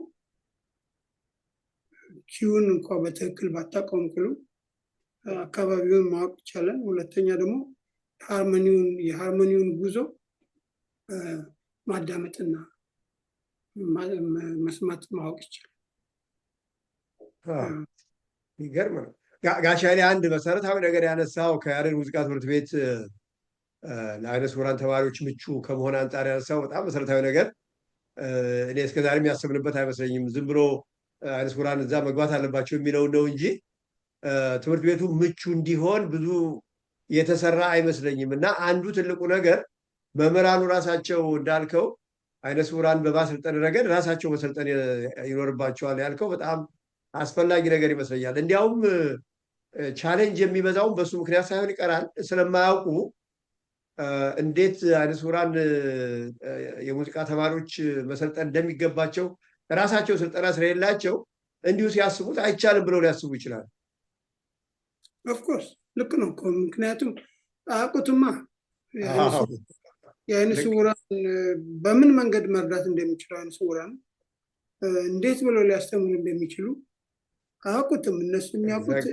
ኪውን እንኳ በትክክል ባታውቀውም ቅሉ አካባቢውን ማወቅ ይቻላል። ሁለተኛ ደግሞ የሃርሞኒውን ጉዞ ማዳመጥና መስማት ማወቅ ይችላል። ይገርም ነው። ጋሽ ኃይሌ አንድ መሰረታዊ ነገር ያነሳው ከያሬድ ሙዚቃ ትምህርት ቤት ለአይነ ስውራን ተማሪዎች ምቹ ከመሆን አንጻር ያነሳው በጣም መሰረታዊ ነገር እኔ እስከዛሬ የሚያስብንበት አይመስለኝም። ዝም ብሎ አይነ ስውራን እዛ መግባት አለባቸው የሚለው ነው እንጂ ትምህርት ቤቱ ምቹ እንዲሆን ብዙ የተሰራ አይመስለኝም። እና አንዱ ትልቁ ነገር መምህራኑ ራሳቸው እንዳልከው አይነ ስውራን በማሰልጠን ረገድ ራሳቸው መሰልጠን ይኖርባቸዋል ያልከው በጣም አስፈላጊ ነገር ይመስለኛል። እንዲያውም ቻሌንጅ የሚበዛውን በሱ ምክንያት ሳይሆን ይቀራል ስለማያውቁ እንዴት አይነ ስውራን የሙዚቃ ተማሪዎች መሰልጠን እንደሚገባቸው ራሳቸው ስልጠና ስለሌላቸው እንዲሁ ሲያስቡት አይቻልም ብለው ሊያስቡ ይችላል። ኦፍኮርስ ልክ ነው እኮ ምክንያቱም አያውቁትማ። የአይነ ስውራን በምን መንገድ መርዳት እንደሚችሉ አይነ ስውራን እንዴት ብለው ሊያስተምሩ እንደሚችሉ አያውቁትም። እነሱ የሚያውቁት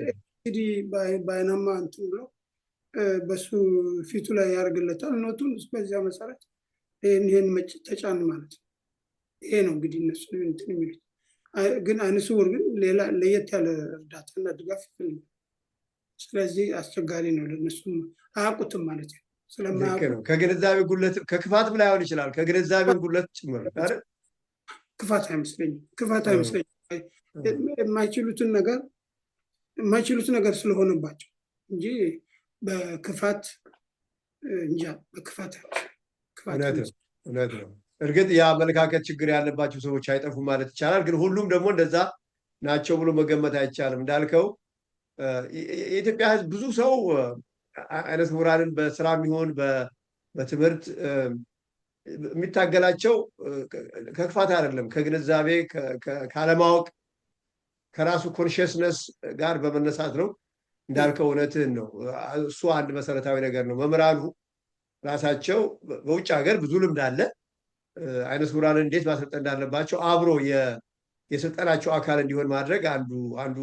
በአይናማ እንትን ብለው በሱ ፊቱ ላይ ያደርግለታል ኖቱን፣ በዚያ መሰረት ይህን ተጫን ማለት ነው። ይሄ ነው እንግዲህ እነሱ እንትን የሚሉት። ግን አይነ ስውር ግን ሌላ ለየት ያለ እርዳታና ድጋፍ ይፈልጋል። ስለዚህ አስቸጋሪ ነው ለነሱም፣ አያውቁትም ማለት ነው። ልክ ስለማያውቁ ነው። ከግንዛቤ ጉለት ከክፋትም ላይሆን ይችላል፣ ከግንዛቤም ጉለት ጭምር አይደል? ክፋት አይመስለኝም፣ ክፋት አይመስለኝም። የማይችሉትን ነገር የማይችሉት ነገር ስለሆነባቸው እንጂ በክፋት እንጃ፣ በክፋት እውነት ነው፣ እውነት ነው። እርግጥ የአመለካከት ችግር ያለባቸው ሰዎች አይጠፉም ማለት ይቻላል። ግን ሁሉም ደግሞ እንደዛ ናቸው ብሎ መገመት አይቻልም። እንዳልከው የኢትዮጵያ ሕዝብ ብዙ ሰው አይነ ስውራንን በስራ የሚሆን በትምህርት የሚታገላቸው ከክፋት አይደለም፣ ከግንዛቤ ካለማወቅ ከራሱ ኮንሽስነስ ጋር በመነሳት ነው። እንዳልከው እውነትህን ነው። እሱ አንድ መሰረታዊ ነገር ነው። መምህራኑ ራሳቸው በውጭ ሀገር ብዙ ልምድ አለ። አይነ ስውራንን እንዴት ማሰልጠን እንዳለባቸው አብሮ የስልጠናቸው አካል እንዲሆን ማድረግ አንዱ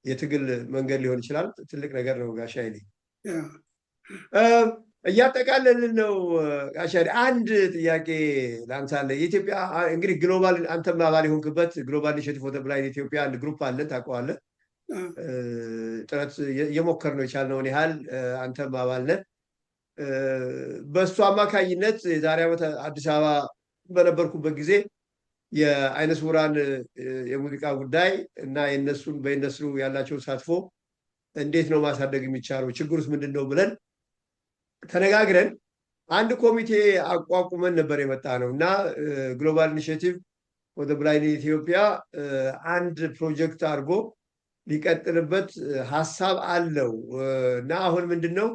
የትግል መንገድ ሊሆን ይችላል። ትልቅ ነገር ነው። ጋሻ ይሌ እያጠቃለልን ነው። ጋሻ አንድ ጥያቄ ላንሳለ። የኢትዮጵያ እንግዲህ ግሎባል አንተም አባል የሆንክበት ግሎባል ኢኒሼቲቭ ፎር ዘ ብላይንድ ኢትዮጵያ አንድ ግሩፕ አለን፣ ታውቀዋለህ። ጥረት እየሞከርነው የቻልነውን ያህል አንተም አባል ነህ። በእሱ አማካኝነት የዛሬ ዓመት አዲስ አበባ በነበርኩበት ጊዜ የአይነ ስውራን የሙዚቃ ጉዳይ እና በኢንዱስትሪው ያላቸው ተሳትፎ እንዴት ነው ማሳደግ የሚቻለው፣ ችግሩስ ምንድን ነው ብለን ተነጋግረን አንድ ኮሚቴ አቋቁመን ነበር የመጣ ነው እና ግሎባል ኢኒሼቲቭ ወደ ብላይንድ ኢትዮጵያ አንድ ፕሮጀክት አድርጎ ሊቀጥልበት ሀሳብ አለው እና አሁን ምንድን ነው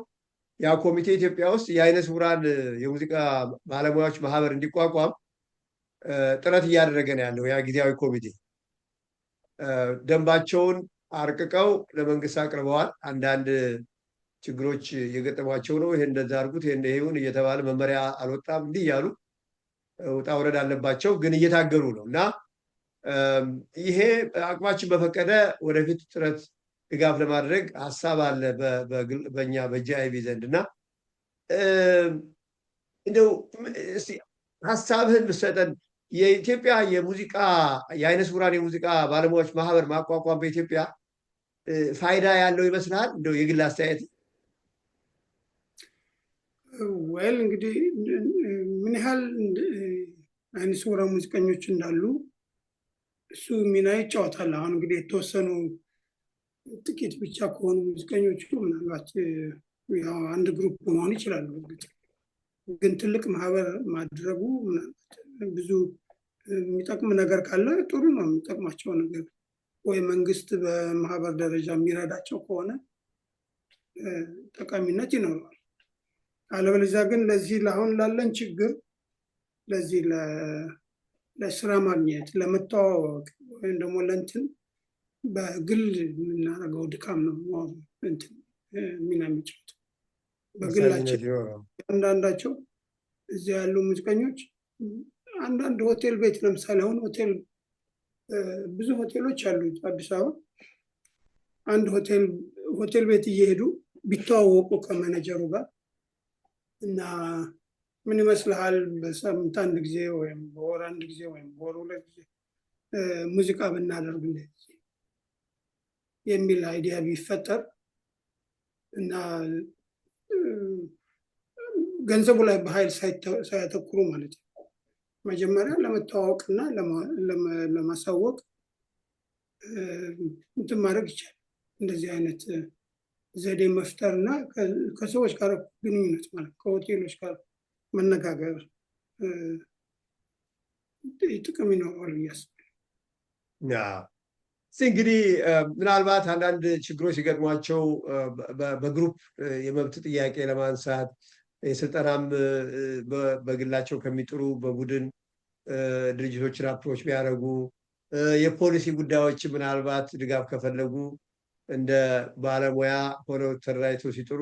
ያ ኮሚቴ ኢትዮጵያ ውስጥ የአይነ ስውራን የሙዚቃ ባለሙያዎች ማህበር እንዲቋቋም ጥረት እያደረገ ነው ያለው። ያ ጊዜያዊ ኮሚቴ ደንባቸውን አርቅቀው ለመንግስት አቅርበዋል። አንዳንድ ችግሮች የገጠሟቸው ነው። ይሄን እንደዛ አድርጉት፣ ይሄን ይሁን እየተባለ መመሪያ አልወጣም፣ እንዲህ እያሉ ውጣ ውረድ አለባቸው፣ ግን እየታገሉ ነው እና ይሄ አቅማችን በፈቀደ ወደፊት ጥረት ድጋፍ ለማድረግ ሀሳብ አለ በእኛ በጂአይቪ ዘንድ እና እንደው ሀሳብህን ብትሰጠን የኢትዮጵያ የሙዚቃ የአይነ ስውራን የሙዚቃ ባለሙያዎች ማህበር ማቋቋም በኢትዮጵያ ፋይዳ ያለው ይመስልሃል? እንደው የግል አስተያየት። ወይል እንግዲህ ምን ያህል አይነ ስውራን ሙዚቀኞች እንዳሉ እሱ ሚና ይጫወታል። አሁን እንግዲህ የተወሰኑ ጥቂት ብቻ ከሆኑ ሙዚቀኞቹ ምናልባት አንድ ግሩፕ መሆን ይችላሉ። ግን ትልቅ ማህበር ማድረጉ ብዙ የሚጠቅም ነገር ካለ ጥሩ ነው። የሚጠቅማቸው ነገር ወይ መንግስት በማህበር ደረጃ የሚረዳቸው ከሆነ ጠቃሚነት ይኖረዋል። አለበለዚያ ግን ለዚህ ለአሁን ላለን ችግር ለዚህ ለስራ ማግኘት ለመተዋወቅ ወይም ደግሞ ለእንትን በግል የምናደርገው ድካም ነው እንትን ሚና የሚጫወት በግላቸው። አንዳንዳቸው እዚህ ያሉ ሙዚቀኞች አንዳንድ ሆቴል ቤት ለምሳሌ አሁን ብዙ ሆቴሎች አሉ አዲስ አበባ። አንድ ሆቴል ቤት እየሄዱ ቢተዋወቁ ከመነጀሩ ጋር እና ምን ይመስልሃል በሳምንት አንድ ጊዜ ወይም በወር አንድ ጊዜ ወይም በወር ሁለት ጊዜ ሙዚቃ ብናደርግ እንደዚህ የሚል አይዲያ ቢፈጠር እና ገንዘቡ ላይ በኃይል ሳያተኩሩ ማለት ነው መጀመሪያ ለመተዋወቅና ለማሳወቅ እንትን ማድረግ ይቻላል። እንደዚህ አይነት ዘዴ መፍጠር እና ከሰዎች ጋር ግንኙነት ማለት ከሆቴሎች ጋር መነጋገር ጥቅም ይኖረዋል ብዬ አስባለሁ። እንግዲህ ምናልባት አንዳንድ ችግሮች ሲገጥሟቸው በግሩፕ የመብት ጥያቄ ለማንሳት የስልጠናም በግላቸው ከሚጥሩ በቡድን ድርጅቶችን አፕሮች ቢያደርጉ የፖሊሲ ጉዳዮች ምናልባት ድጋፍ ከፈለጉ እንደ ባለሙያ ሆነው ተደራጅተው ሲጥሩ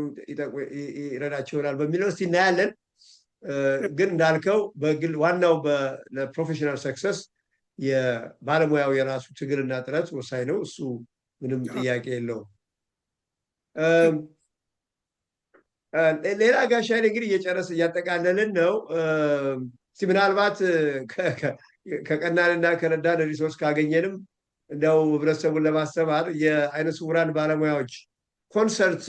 ይረዳቸው ይሆናል በሚለው እስቲ እናያለን። ግን እንዳልከው በግል ዋናው ለፕሮፌሽናል ሰክሰስ የባለሙያው የራሱ ትግልና ጥረት ወሳኝ ነው። እሱ ምንም ጥያቄ የለውም። ሌላ ጋሻ እንግዲህ እያጠቃለልን ነው። ምናልባት ከቀናንና ከረዳን ሪሶርስ ካገኘንም እንደው ህብረተሰቡን ለማስተማር የአይነ ስውራን ባለሙያዎች ኮንሰርት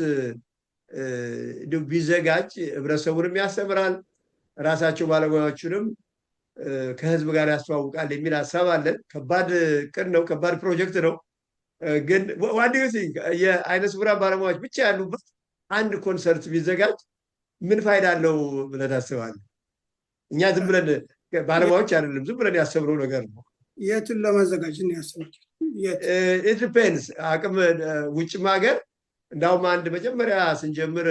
ቢዘጋጅ ህብረተሰቡንም ያስተምራል፣ ራሳቸው ባለሙያዎቹንም ከህዝብ ጋር ያስተዋውቃል የሚል ሀሳብ አለን። ከባድ እቅድ ነው፣ ከባድ ፕሮጀክት ነው። ግን ዋት ዱ ዩ ቲንክ የአይነ ስውራን ባለሙያዎች ብቻ ያሉበት አንድ ኮንሰርት ቢዘጋጅ ምን ፋይዳ አለው ብለህ ታስባለህ? እኛ ዝም ብለን ባለሙያዎች አይደለም፣ ዝም ብለን ያሰብነው ነገር ነው። የትን ለማዘጋጀት ነው ያሰባችሁት? ኢት ዲፔንድስ አቅም ውጭም ሀገር እንዳውም አንድ መጀመሪያ ስንጀምር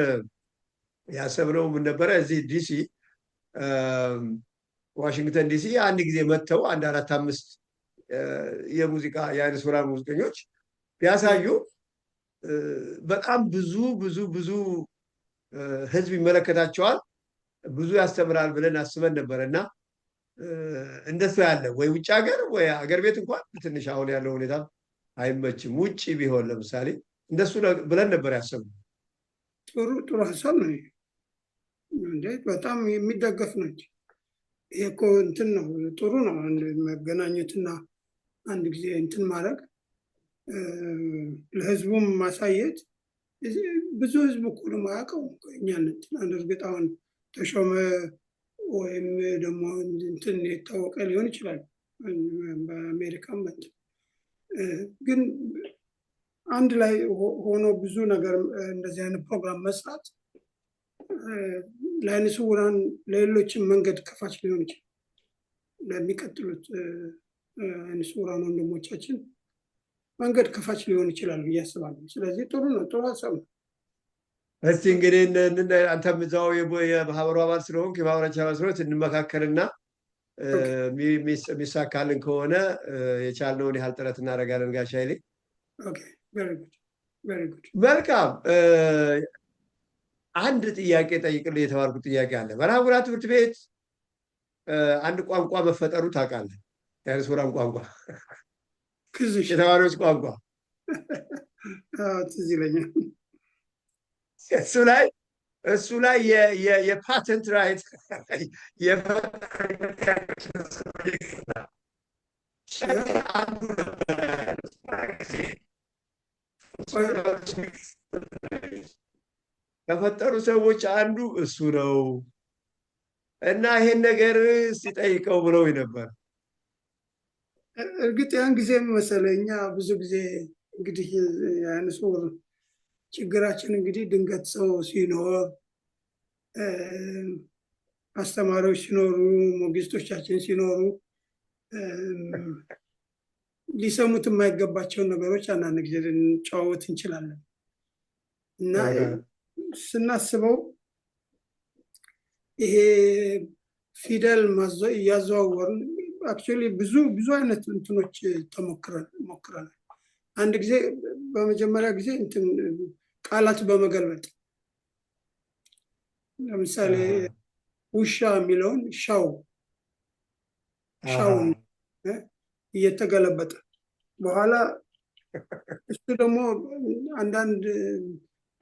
ያሰብነው ምን ነበረ፣ እዚህ ዲሲ ዋሽንግተን ዲሲ አንድ ጊዜ መጥተው አንድ 4-5 የሙዚቃ የአይነ ስውራን ሙዚቀኞች ቢያሳዩ በጣም ብዙ ብዙ ብዙ ህዝብ ይመለከታቸዋል፣ ብዙ ያስተምራል ብለን አስበን ነበረ እና እንደሱ ያለ ወይ ውጭ ሀገር ወይ ሀገር ቤት እንኳን ትንሽ አሁን ያለው ሁኔታ አይመችም። ውጭ ቢሆን ለምሳሌ እንደሱ ብለን ነበር ያሰብነው። ጥሩ ሀሳብ ነው እንዴ! በጣም የሚደገፍ ነው። ይሄ እኮ እንትን ነው፣ ጥሩ ነው። አንድ መገናኘትና አንድ ጊዜ እንትን ማድረግ ለህዝቡም ማሳየት። ብዙ ህዝብ እኮ ነው የማያውቀው እኛነት። እርግጥ አሁን ተሾመ ወይም ደግሞ እንትን የታወቀ ሊሆን ይችላል በአሜሪካም እንትን፣ ግን አንድ ላይ ሆኖ ብዙ ነገር እንደዚህ አይነት ፕሮግራም መስራት ለአይነ ስውራን ለሌሎችም መንገድ ከፋች ሊሆን ይችላል። ለሚቀጥሉት አይነ ስውራን ወንድሞቻችን መንገድ ከፋች ሊሆን ይችላል ብዬ አስባለሁ። ስለዚህ ጥሩ ነው፣ ጥሩ ሀሳብ ነው። እስቲ እንግዲህ አንተም እዛው የማህበሩ አባል ስለሆንክ የማህበራችን አባል ስለሆንክ እንመካከልና የሚሳካልን ከሆነ የቻልነውን ያህል ጥረት እናደርጋለን። ጋሽ ኃይሌ መልካም። አንድ ጥያቄ ጠይቅልህ የተባልኩት ጥያቄ አለ። መርሐ ግብራት ትምህርት ቤት አንድ ቋንቋ መፈጠሩ ታውቃለህ? የአይነ ስውራን ቋንቋ፣ የተማሪዎች ቋንቋ ትዝ ይለኛል። እሱ ላይ የፓተንት ራይት ከፈጠሩ ሰዎች አንዱ እሱ ነው እና ይሄን ነገር ሲጠይቀው ብለው ነበር። እርግጥ ያን ጊዜ መሰለኝ እኛ ብዙ ጊዜ እንግዲህ የአይነ ስውር ችግራችን እንግዲህ ድንገት ሰው ሲኖር፣ አስተማሪዎች ሲኖሩ፣ ሞግዚቶቻችን ሲኖሩ ሊሰሙት የማይገባቸውን ነገሮች አንዳንድ ጊዜ ልንጨዋወት እንችላለን እና ስናስበው ይሄ ፊደል እያዘዋወርን አክቹዋሊ ብዙ አይነት እንትኖች ሞክረናል። አንድ ጊዜ በመጀመሪያ ጊዜ እንትን ቃላት በመገልበጥ ለምሳሌ ውሻ የሚለውን ሻውን እየተገለበጠ በኋላ እሱ ደግሞ አንዳንድ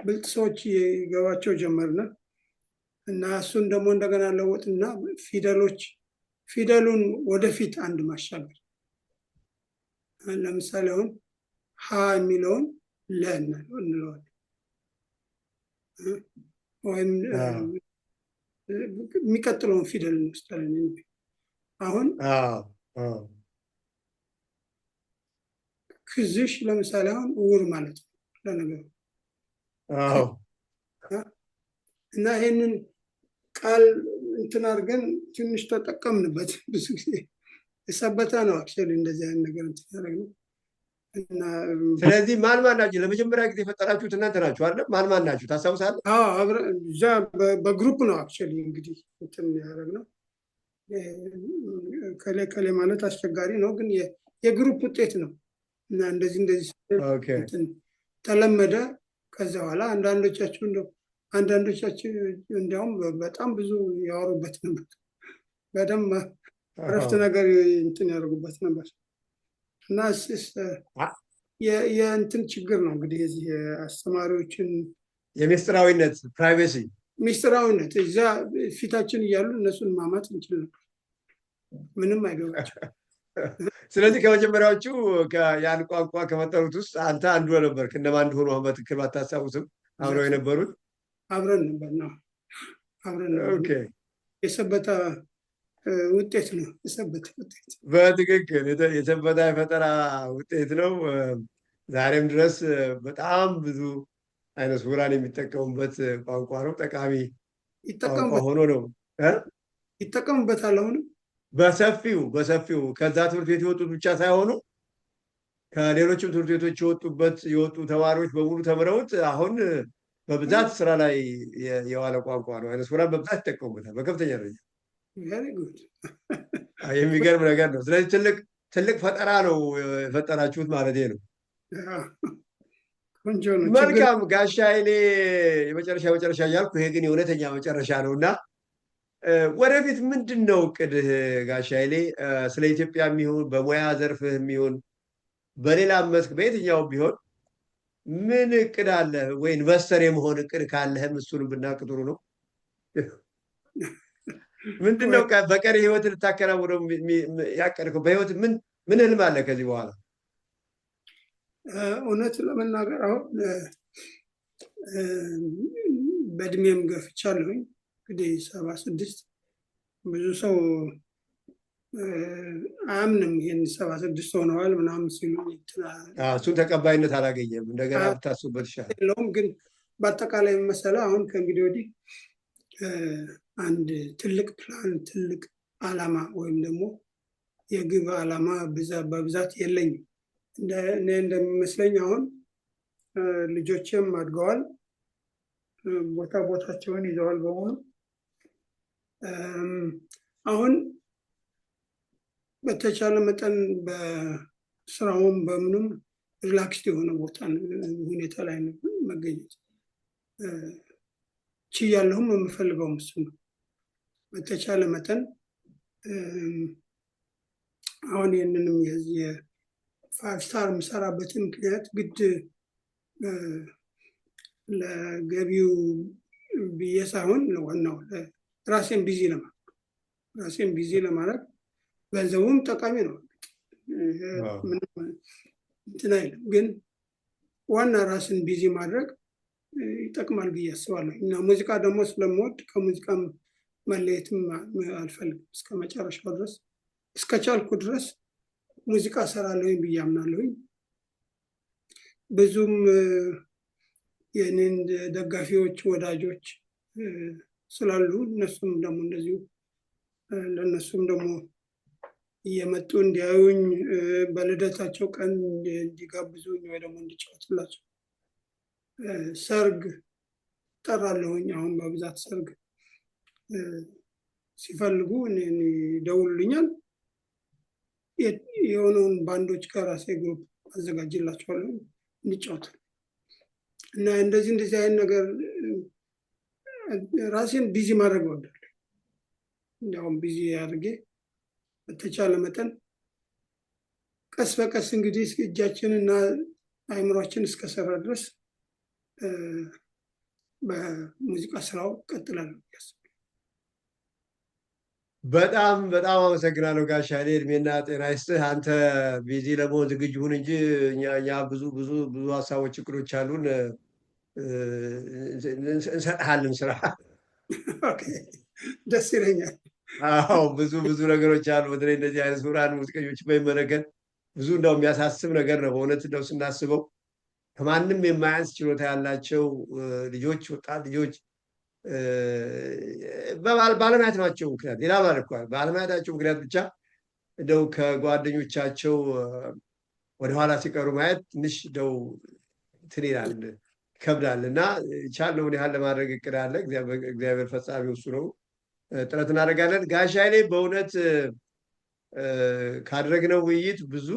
ብልጥ ሰዎች የገባቸው ጀመርና እና እሱን ደግሞ እንደገና ለወጥና ፊደሉን ወደፊት አንድ ማሻገር። ለምሳሌ አሁን ሀ የሚለውን ለ እንለዋለን፣ ወይም የሚቀጥለውን ፊደል እንወስዳለን። አሁን ክዝሽ ለምሳሌ አሁን እውር ማለት ነው ለነገሩ። እና ይህንን ቃል እንትን አድርገን ትንሽ ተጠቀምንበት። ብዙ ጊዜ የሰበታ ነው አክቹዋሊ እንደዚህ አይነት ነገር እንትን ያደረግነው። ስለዚህ ማን ናችሁ ለመጀመሪያ ጊዜ የፈጠራችሁት? እናንተ ናችሁ አይደለም? ማን ናችሁ ታስታውሳለህ? እዛ በግሩፕ ነው አክቹዋሊ እንግዲህ እንትን ያደረግነው። ከሌ ማለት አስቸጋሪ ነው፣ ግን የግሩፕ ውጤት ነው እና እንደዚህ ተለመደ። ከዛ በኋላ አንዳንዶቻችን እንዲያውም በጣም ብዙ ያወሩበት ነበር። በደንብ ረፍት ነገር እንትን ያደርጉበት ነበር እና የእንትን ችግር ነው እንግዲህ የዚህ አስተማሪዎችን የሚስጥራዊነት ፕራይቬሲ ሚስጥራዊነት እዛ ፊታችን እያሉ እነሱን ማማት እንችል ነበር። ምንም አይገባቸው። ስለዚህ ከመጀመሪያዎቹ ያን ቋንቋ ከፈጠሩት ውስጥ አንተ አንዱ ነበርክ። እነማን እንደሆኑ አሁን በትክክል ባታስታውስም አብረው የነበሩት አብረን ነበር ነው አብረን ነበር። የሰበታ ውጤት ነው። የሰበታ ውጤት በትክክል የሰበታ የፈጠራ ውጤት ነው። ዛሬም ድረስ በጣም ብዙ አይነ ስውራን የሚጠቀሙበት ቋንቋ ነው። ጠቃሚ ቋንቋ ሆኖ ነው ይጠቀሙበታል። አሁንም በሰፊው ከዛ ትምህርት ቤት የወጡት ብቻ ሳይሆኑ ከሌሎችም ትምህርት ቤቶች የወጡ ተማሪዎች በሙሉ ተምረውት አሁን በብዛት ስራ ላይ የዋለ ቋንቋ ነው። አይነ ስውራን በብዛት ይጠቀሙበታል በከፍተኛ ደረጃ። የሚገርም ነገር ነው። ስለዚህ ትልቅ ፈጠራ ነው የፈጠራችሁት ማለት ነው። መልካም ጋሻ ኃይሌ፣ የመጨረሻ እያልኩ ይሄ ግን የእውነተኛ መጨረሻ ነው እና ወደፊት ምንድን ነው እቅድህ ጋሻ ኃይሌ? ስለ ኢትዮጵያ የሚሆን በሙያ ዘርፍህ የሚሆን በሌላም መስክ በየትኛውም ቢሆን ምን እቅድ አለ ወይ? ኢንቨስተር የመሆን እቅድ ካለህም እሱንም ብናውቅ ጥሩ ነው። ምንድን ነው በቀሪ ህይወት ልታከናውነው ያቀድከው? በህይወት ምን ህልም አለ ከዚህ በኋላ? እውነት ለመናገር አሁን በእድሜም ገፍቻለሁኝ። እንግዲህ 76 ብዙ ሰው አያምንም። ይህን 76 ሆነዋል ምናምን ሲሉ እሱን ተቀባይነት አላገኘም። እንደገና ብታስቡበት ይሻላል። የለውም ግን በአጠቃላይ መሰለ አሁን ከእንግዲህ ወዲህ አንድ ትልቅ ፕላን፣ ትልቅ አላማ ወይም ደግሞ የግብ አላማ በብዛት የለኝም። እኔ እንደሚመስለኝ አሁን ልጆችም አድገዋል፣ ቦታቸውን ይዘዋል በመሆኑ አሁን በተቻለ መጠን በስራውም በምንም ሪላክስድ የሆነ ቦታ ሁኔታ ላይ መገኘት ችያለሁም። የምፈልገውም እሱ ነው። በተቻለ መጠን አሁን ይህንንም የፋይቭ ስታር የምሰራበትን ምክንያት ግድ ለገቢው ብዬ ሳይሆን ዋናው ራሴን ቢዚ ለማድረግ ገንዘቡም ጠቃሚ ነው፣ እንትን አይልም። ግን ዋና ራስን ቢዚ ማድረግ ይጠቅማል ብዬ አስባለሁ እና ሙዚቃ ደግሞ ስለምወድ ከሙዚቃም መለየትም አልፈልግም። እስከ መጨረሻው ድረስ እስከቻልኩ ድረስ ሙዚቃ እሰራለሁኝ ብዬ አምናለሁኝ። ብዙም የኔን ደጋፊዎች ወዳጆች ስላሉ እነሱም ደግሞ እንደዚሁ ለእነሱም ደግሞ እየመጡ እንዲያዩኝ በልደታቸው ቀን እንዲጋብዙኝ ወይ ደግሞ እንዲጫወትላቸው ሰርግ ጠራለሁኝ። አሁን በብዛት ሰርግ ሲፈልጉ ይደውሉልኛል። የሆነውን ባንዶች ከራሴ ግሩፕ አዘጋጅላቸዋለሁ እንዲጫወቱ እና እንደዚህ አይነት ነገር ራሴን ቢዚ ማድረግ እወዳለሁ። እንዲያውም ቢዚ አድርጌ በተቻለ መጠን ቀስ በቀስ እንግዲህ እጃችን እና አእምሯችን እስከሰራ ድረስ በሙዚቃ ስራው ቀጥላለሁ። በጣም አመሰግናለሁ ጋሻ ኃይሌ፣ እድሜና ጤና ይስጥህ። አንተ ቢዚ ለመሆን ዝግጁ ሁን እንጂ እኛ ብዙ ሀሳቦች፣ እቅዶች አሉን። እንሰጥሃለን ስራ። ደስ ይለኛል። አዎ ብዙ ነገሮች አሉ። በተለይ እንደዚህ አይነት ስውራን ሙዚቀኞች በሚመለከት ብዙ እንደው የሚያሳስብ ነገር ነው በእውነት እንደው ስናስበው። ከማንም የማያንስ ችሎታ ያላቸው ልጆች፣ ወጣት ልጆች ባለማየታቸው ምክንያት ሌላ ባለማየታቸው ምክንያት ብቻ እንደው ከጓደኞቻቸው ወደኋላ ሲቀሩ ማየት ትንሽ እንደው እንትን ይላል፣ ይከብዳል እና ቻልነውን ያህል ለማድረግ እቅድ አለ። እግዚአብሔር ፈጻሚው እሱ ነው። ጥረት እናደርጋለን። ጋሻ ኃይሌ በእውነት ካደረግነው ውይይት ብዙ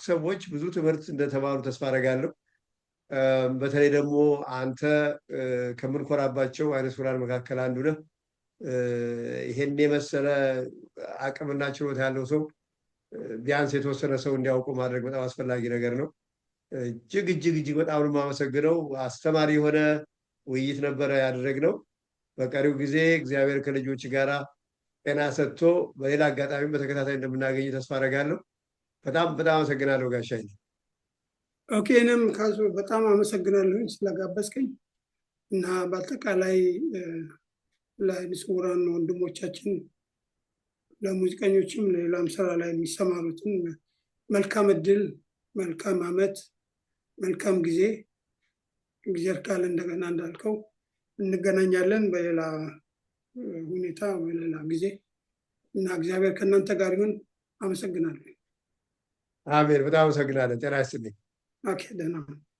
ሰዎች ብዙ ትምህርት እንደተማሩ ተስፋ አደርጋለሁ። በተለይ ደግሞ አንተ ከምንኮራባቸው አይነ ስውራን መካከል አንዱ ነህ። ይሄን የመሰለ አቅምና ችሎታ ያለው ሰው ቢያንስ የተወሰነ ሰው እንዲያውቁ ማድረግ በጣም አስፈላጊ ነገር ነው። እጅግ በጣም ነው የማመሰግነው። አስተማሪ የሆነ ውይይት ነበረ ያደረግነው። በቀሪው ጊዜ እግዚአብሔር ከልጆች ጋራ ጤና ሰጥቶ በሌላ አጋጣሚ በተከታታይ እንደምናገኝ ተስፋ አደርጋለሁ። በጣም በጣም አመሰግናለሁ ጋሽ ኃይሌ። ኦኬ፣ እኔም ካሱ በጣም አመሰግናለሁኝ ስለጋበዝከኝ እና በአጠቃላይ ለዓይነ ስውራን ወንድሞቻችን ለሙዚቀኞችም ለሌላም ስራ ላይ የሚሰማሩትን መልካም እድል፣ መልካም አመት፣ መልካም ጊዜ። እግዚአብሔር ካለ እንደገና እንዳልከው እንገናኛለን በሌላ ሁኔታ በሌላ ጊዜ እና እግዚአብሔር ከእናንተ ጋር ይሁን። አመሰግናለሁ። አሜን። በጣም አመሰግናለን። ጤና ይስጥልኝ። ኦኬ፣ ደህና